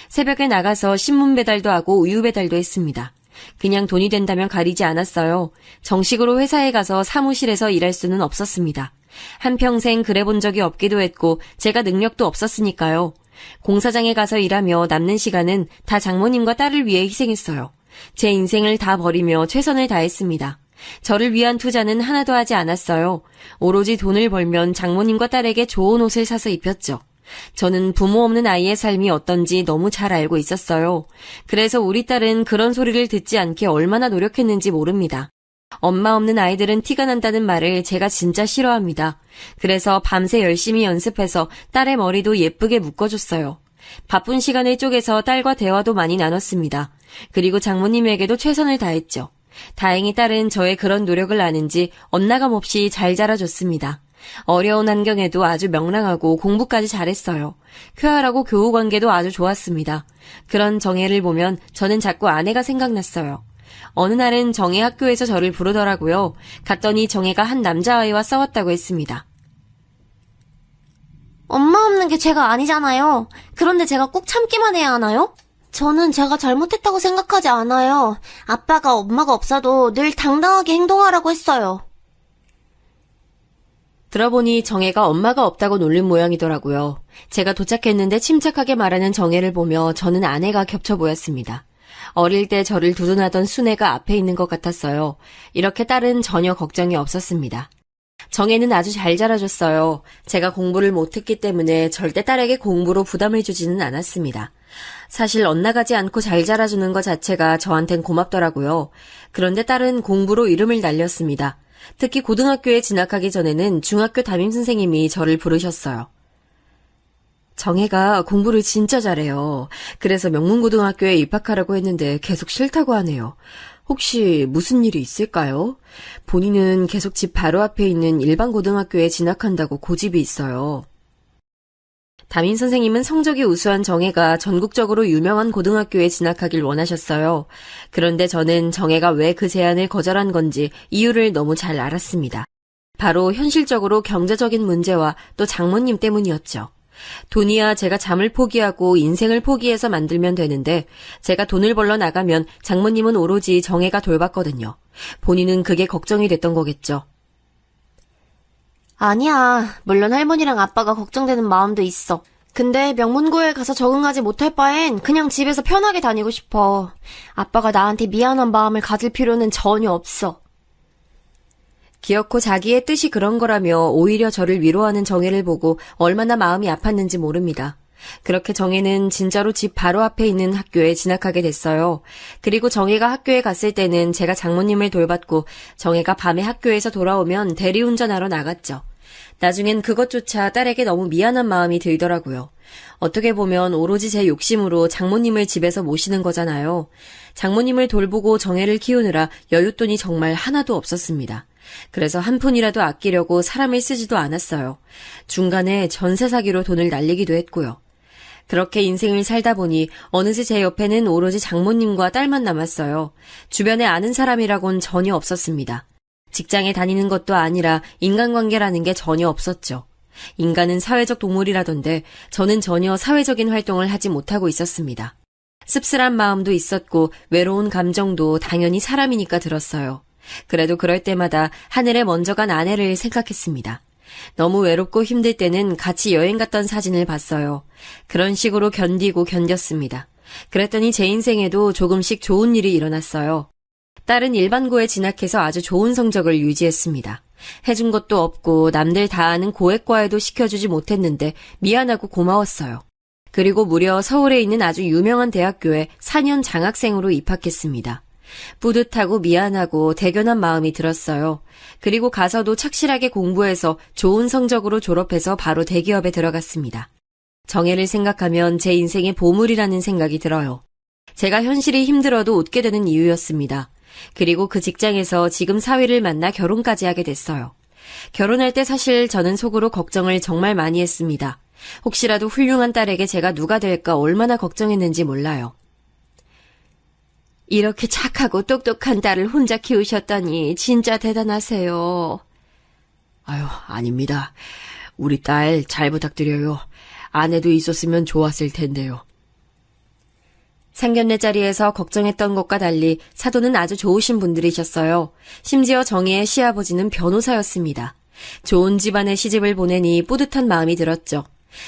새벽에 나가서 신문 배달도 하고 우유 배달도 했습니다. 그냥 돈이 된다면 가리지 않았어요. 정식으로 회사에 가서 사무실에서 일할 수는 없었습니다. 한평생 그래본 적이 없기도 했고 제가 능력도 없었으니까요. 공사장에 가서 일하며 남는 시간은 다 장모님과 딸을 위해 희생했어요. 제 인생을 다 버리며 최선을 다했습니다. 저를 위한 투자는 하나도 하지 않았어요. 오로지 돈을 벌면 장모님과 딸에게 좋은 옷을 사서 입혔죠. 저는 부모 없는 아이의 삶이 어떤지 너무 잘 알고 있었어요. 그래서 우리 딸은 그런 소리를 듣지 않게 얼마나 노력했는지 모릅니다. 엄마 없는 아이들은 티가 난다는 말을 제가 진짜 싫어합니다. 그래서 밤새 열심히 연습해서 딸의 머리도 예쁘게 묶어줬어요. 바쁜 시간을 쪼개서 딸과 대화도 많이 나눴습니다. 그리고 장모님에게도 최선을 다했죠. 다행히 딸은 저의 그런 노력을 아는지 엇나감 없이 잘 자라줬습니다. 어려운 환경에도 아주 명랑하고 공부까지 잘했어요. 쾌활하고 교우 관계도 아주 좋았습니다. 그런 정혜를 보면 저는 자꾸 아내가 생각났어요. 어느 날은 정혜 학교에서 저를 부르더라고요. 갔더니 정혜가 한 남자아이와 싸웠다고 했습니다. 엄마 없는 게 죄가 아니잖아요. 그런데 제가 꼭 참기만 해야 하나요? 저는 제가 잘못했다고 생각하지 않아요. 아빠가 엄마가 없어도 늘 당당하게 행동하라고 했어요. 들어보니 정혜가 엄마가 없다고 놀린 모양이더라고요. 제가 도착했는데 침착하게 말하는 정혜를 보며 저는 아내가 겹쳐 보였습니다. 어릴 때 저를 두둔하던 순애가 앞에 있는 것 같았어요. 이렇게 딸은 전혀 걱정이 없었습니다. 정혜는 아주 잘 자라줬어요. 제가 공부를 못했기 때문에 절대 딸에게 공부로 부담을 주지는 않았습니다. 사실 엇나가지 않고 잘 자라주는 것 자체가 저한텐 고맙더라고요. 그런데 딸은 공부로 이름을 날렸습니다. 특히 고등학교에 진학하기 전에는 중학교 담임선생님이 저를 부르셨어요. 정혜가 공부를 진짜 잘해요. 그래서 명문고등학교에 입학하라고 했는데 계속 싫다고 하네요. 혹시 무슨 일이 있을까요? 본인은 계속 집 바로 앞에 있는 일반 고등학교에 진학한다고 고집이 있어요. 담임 선생님은 성적이 우수한 정혜가 전국적으로 유명한 고등학교에 진학하길 원하셨어요. 그런데 저는 정혜가 왜 그 제안을 거절한 건지 이유를 너무 잘 알았습니다. 바로 현실적으로 경제적인 문제와 또 장모님 때문이었죠. 돈이야 제가 잠을 포기하고 인생을 포기해서 만들면 되는데 제가 돈을 벌러 나가면 장모님은 오로지 정혜가 돌봤거든요. 본인은 그게 걱정이 됐던 거겠죠. 아니야. 물론 할머니랑 아빠가 걱정되는 마음도 있어. 근데 명문고에 가서 적응하지 못할 바엔 그냥 집에서 편하게 다니고 싶어. 아빠가 나한테 미안한 마음을 가질 필요는 전혀 없어. 기어코 자기의 뜻이 그런 거라며 오히려 저를 위로하는 정혜를 보고 얼마나 마음이 아팠는지 모릅니다. 그렇게 정혜는 진짜로 집 바로 앞에 있는 학교에 진학하게 됐어요. 그리고 정혜가 학교에 갔을 때는 제가 장모님을 돌봤고 정혜가 밤에 학교에서 돌아오면 대리운전하러 나갔죠. 나중엔 그것조차 딸에게 너무 미안한 마음이 들더라고요. 어떻게 보면 오로지 제 욕심으로 장모님을 집에서 모시는 거잖아요. 장모님을 돌보고 정혜를 키우느라 여윳돈이 정말 하나도 없었습니다. 그래서 한 푼이라도 아끼려고 사람을 쓰지도 않았어요. 중간에 전세 사기로 돈을 날리기도 했고요. 그렇게 인생을 살다 보니 어느새 제 옆에는 오로지 장모님과 딸만 남았어요. 주변에 아는 사람이라곤 전혀 없었습니다. 직장에 다니는 것도 아니라 인간관계라는 게 전혀 없었죠. 인간은 사회적 동물이라던데 저는 전혀 사회적인 활동을 하지 못하고 있었습니다. 씁쓸한 마음도 있었고 외로운 감정도 당연히 사람이니까 들었어요. 그래도 그럴 때마다 하늘에 먼저 간 아내를 생각했습니다. 너무 외롭고 힘들 때는 같이 여행 갔던 사진을 봤어요. 그런 식으로 견디고 견뎠습니다. 그랬더니 제 인생에도 조금씩 좋은 일이 일어났어요. 딸은 일반고에 진학해서 아주 좋은 성적을 유지했습니다. 해준 것도 없고 남들 다 아는 고액과에도 시켜주지 못했는데 미안하고 고마웠어요. 그리고 무려 서울에 있는 아주 유명한 대학교에 4년 장학생으로 입학했습니다. 뿌듯하고 미안하고 대견한 마음이 들었어요. 그리고 가서도 착실하게 공부해서 좋은 성적으로 졸업해서 바로 대기업에 들어갔습니다. 정혜를 생각하면 제 인생의 보물이라는 생각이 들어요. 제가 현실이 힘들어도 웃게 되는 이유였습니다. 그리고 그 직장에서 지금 사위를 만나 결혼까지 하게 됐어요. 결혼할 때 사실 저는 속으로 걱정을 정말 많이 했습니다. 혹시라도 훌륭한 딸에게 제가 누가 될까 얼마나 걱정했는지 몰라요. 이렇게 착하고 똑똑한 딸을 혼자 키우셨다니 진짜 대단하세요. 아유, 아닙니다. 우리 딸 잘 부탁드려요. 아내도 있었으면 좋았을 텐데요. 상견례 자리에서 걱정했던 것과 달리 사도는 아주 좋으신 분들이셨어요. 심지어 정혜의 시아버지는 변호사였습니다. 좋은 집안에 시집을 보내니 뿌듯한 마음이 들었죠.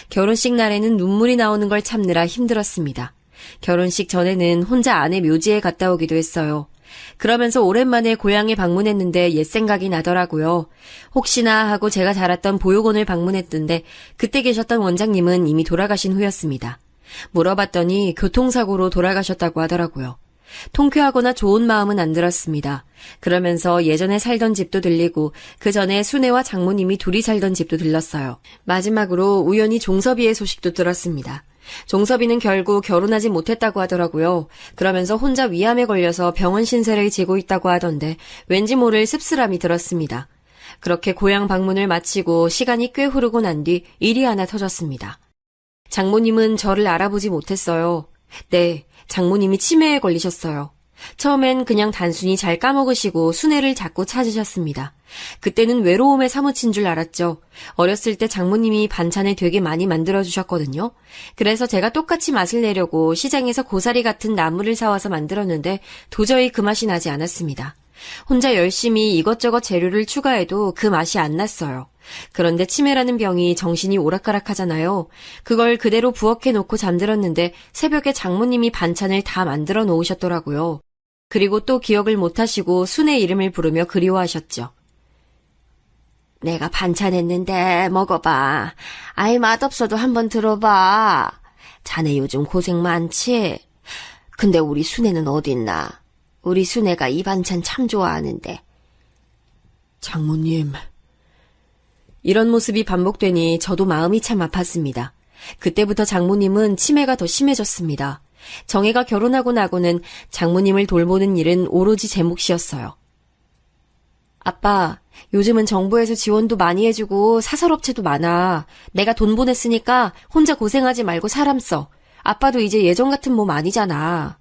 결혼식 날에는 눈물이 나오는 걸 참느라 힘들었습니다. 결혼식 전에는 혼자 아내 묘지에 갔다 오기도 했어요. 그러면서 오랜만에 고향에 방문했는데 옛 생각이 나더라고요. 혹시나 하고 제가 자랐던 보육원을 방문했던데 그때 계셨던 원장님은 이미 돌아가신 후였습니다. 물어봤더니 교통사고로 돌아가셨다고 하더라고요. 통쾌하거나 좋은 마음은 안 들었습니다. 그러면서 예전에 살던 집도 들리고 그 전에 순애와 장모님이 둘이 살던 집도 들렀어요. 마지막으로 우연히 종섭이의 소식도 들었습니다. 종섭이는 결국 결혼하지 못했다고 하더라고요. 그러면서 혼자 위암에 걸려서 병원 신세를 지고 있다고 하던데 왠지 모를 씁쓸함이 들었습니다. 그렇게 고향 방문을 마치고 시간이 꽤 흐르고 난 뒤 일이 하나 터졌습니다. 장모님은 저를 알아보지 못했어요. 네, 장모님이 치매에 걸리셨어요. 처음엔 그냥 단순히 잘 까먹으시고 순애를 자꾸 찾으셨습니다. 그때는 외로움에 사무친 줄 알았죠. 어렸을 때 장모님이 반찬을 되게 많이 만들어주셨거든요. 그래서 제가 똑같이 맛을 내려고 시장에서 고사리 같은 나물을 사와서 만들었는데 도저히 그 맛이 나지 않았습니다. 혼자 열심히 이것저것 재료를 추가해도 그 맛이 안 났어요. 그런데 치매라는 병이 정신이 오락가락하잖아요. 그걸 그대로 부엌에 놓고 잠들었는데 새벽에 장모님이 반찬을 다 만들어 놓으셨더라고요. 그리고 또 기억을 못하시고 순의 이름을 부르며 그리워하셨죠. 내가 반찬했는데 먹어봐. 아이 맛없어도 한번 들어봐. 자네 요즘 고생 많지? 근데 우리 순애는 어딨나? 우리 순애가 이 반찬 참 좋아하는데. 장모님, 이런 모습이 반복되니 저도 마음이 참 아팠습니다. 그때부터 장모님은 치매가 더 심해졌습니다. 정혜가 결혼하고 나고는 장모님을 돌보는 일은 오로지 제 몫이었어요. 아빠, 요즘은 정부에서 지원도 많이 해주고 사설업체도 많아. 내가 돈 보냈으니까 혼자 고생하지 말고 사람 써. 아빠도 이제 예전 같은 몸 아니잖아.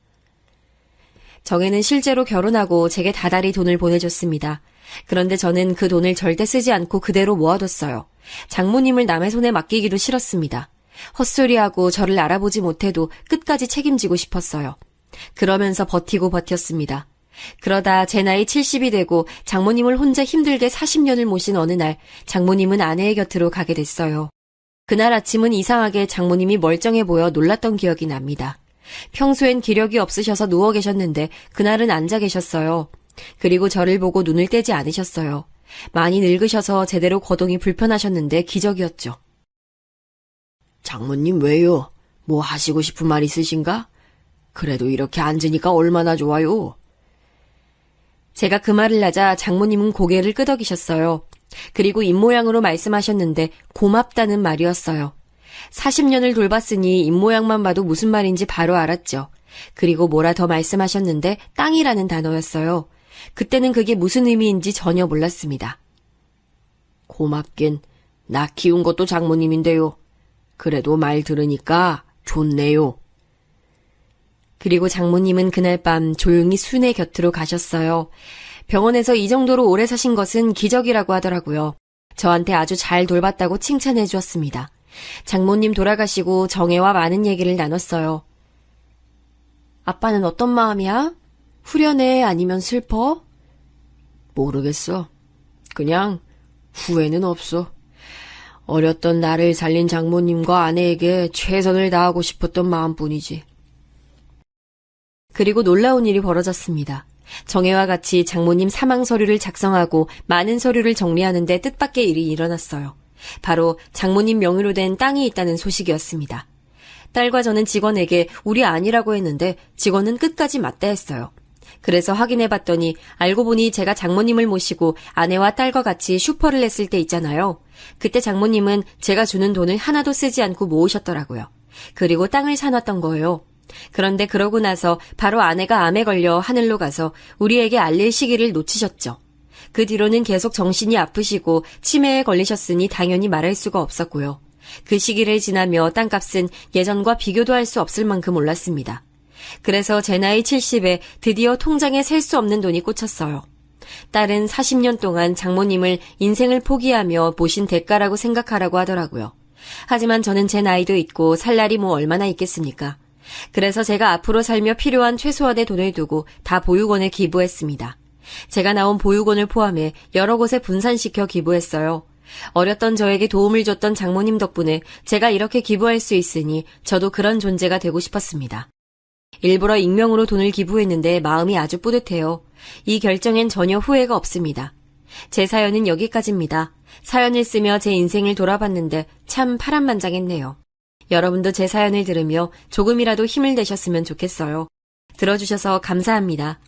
정혜는 실제로 결혼하고 제게 다달이 돈을 보내줬습니다. 그런데 저는 그 돈을 절대 쓰지 않고 그대로 모아뒀어요. 장모님을 남의 손에 맡기기도 싫었습니다. 헛소리하고 저를 알아보지 못해도 끝까지 책임지고 싶었어요. 그러면서 버티고 버텼습니다. 그러다 제 나이 70이 되고 장모님을 혼자 힘들게 40년을 모신 어느 날 장모님은 아내의 곁으로 가게 됐어요. 그날 아침은 이상하게 장모님이 멀쩡해 보여 놀랐던 기억이 납니다. 평소엔 기력이 없으셔서 누워 계셨는데 그날은 앉아 계셨어요. 그리고 저를 보고 눈을 떼지 않으셨어요. 많이 늙으셔서 제대로 거동이 불편하셨는데 기적이었죠. 장모님 왜요? 뭐 하시고 싶은 말 있으신가? 그래도 이렇게 앉으니까 얼마나 좋아요. 제가 그 말을 하자 장모님은 고개를 끄덕이셨어요. 그리고 입모양으로 말씀하셨는데 고맙다는 말이었어요. 40년을 돌봤으니 입모양만 봐도 무슨 말인지 바로 알았죠. 그리고 뭐라 더 말씀하셨는데 땅이라는 단어였어요. 그때는 그게 무슨 의미인지 전혀 몰랐습니다. 고맙긴 나 키운 것도 장모님인데요. 그래도 말 들으니까 좋네요. 그리고 장모님은 그날 밤 조용히 순의 곁으로 가셨어요. 병원에서 이 정도로 오래 사신 것은 기적이라고 하더라고요. 저한테 아주 잘 돌봤다고 칭찬해 주었습니다. 장모님 돌아가시고 정혜와 많은 얘기를 나눴어요. 아빠는 어떤 마음이야? 후련해? 아니면 슬퍼? 모르겠어. 그냥 후회는 없어. 어렸던 나를 살린 장모님과 아내에게 최선을 다하고 싶었던 마음뿐이지. 그리고 놀라운 일이 벌어졌습니다. 정혜와 같이 장모님 사망 서류를 작성하고 많은 서류를 정리하는데 뜻밖의 일이 일어났어요. 바로 장모님 명의로 된 땅이 있다는 소식이었습니다. 딸과 저는 직원에게 우리 아니라고 했는데 직원은 끝까지 맞다 했어요. 그래서 확인해봤더니 알고 보니 제가 장모님을 모시고 아내와 딸과 같이 슈퍼를 했을 때 있잖아요. 그때 장모님은 제가 주는 돈을 하나도 쓰지 않고 모으셨더라고요. 그리고 땅을 사놨던 거예요. 그런데 그러고 나서 바로 아내가 암에 걸려 하늘로 가서 우리에게 알릴 시기를 놓치셨죠. 그 뒤로는 계속 정신이 아프시고 치매에 걸리셨으니 당연히 말할 수가 없었고요. 그 시기를 지나며 땅값은 예전과 비교도 할 수 없을 만큼 올랐습니다. 그래서 제 나이 70에 드디어 통장에 셀 수 없는 돈이 꽂혔어요. 딸은 40년 동안 장모님을 인생을 포기하며 모신 대가라고 생각하라고 하더라고요. 하지만 저는 제 나이도 있고 살 날이 뭐 얼마나 있겠습니까? 그래서 제가 앞으로 살며 필요한 최소한의 돈을 두고 다 보육원에 기부했습니다. 제가 나온 보육원을 포함해 여러 곳에 분산시켜 기부했어요. 어렸던 저에게 도움을 줬던 장모님 덕분에 제가 이렇게 기부할 수 있으니 저도 그런 존재가 되고 싶었습니다. 일부러 익명으로 돈을 기부했는데 마음이 아주 뿌듯해요. 이 결정엔 전혀 후회가 없습니다. 제 사연은 여기까지입니다. 사연을 쓰며 제 인생을 돌아봤는데 참 파란만장했네요. 여러분도 제 사연을 들으며 조금이라도 힘을 내셨으면 좋겠어요. 들어주셔서 감사합니다.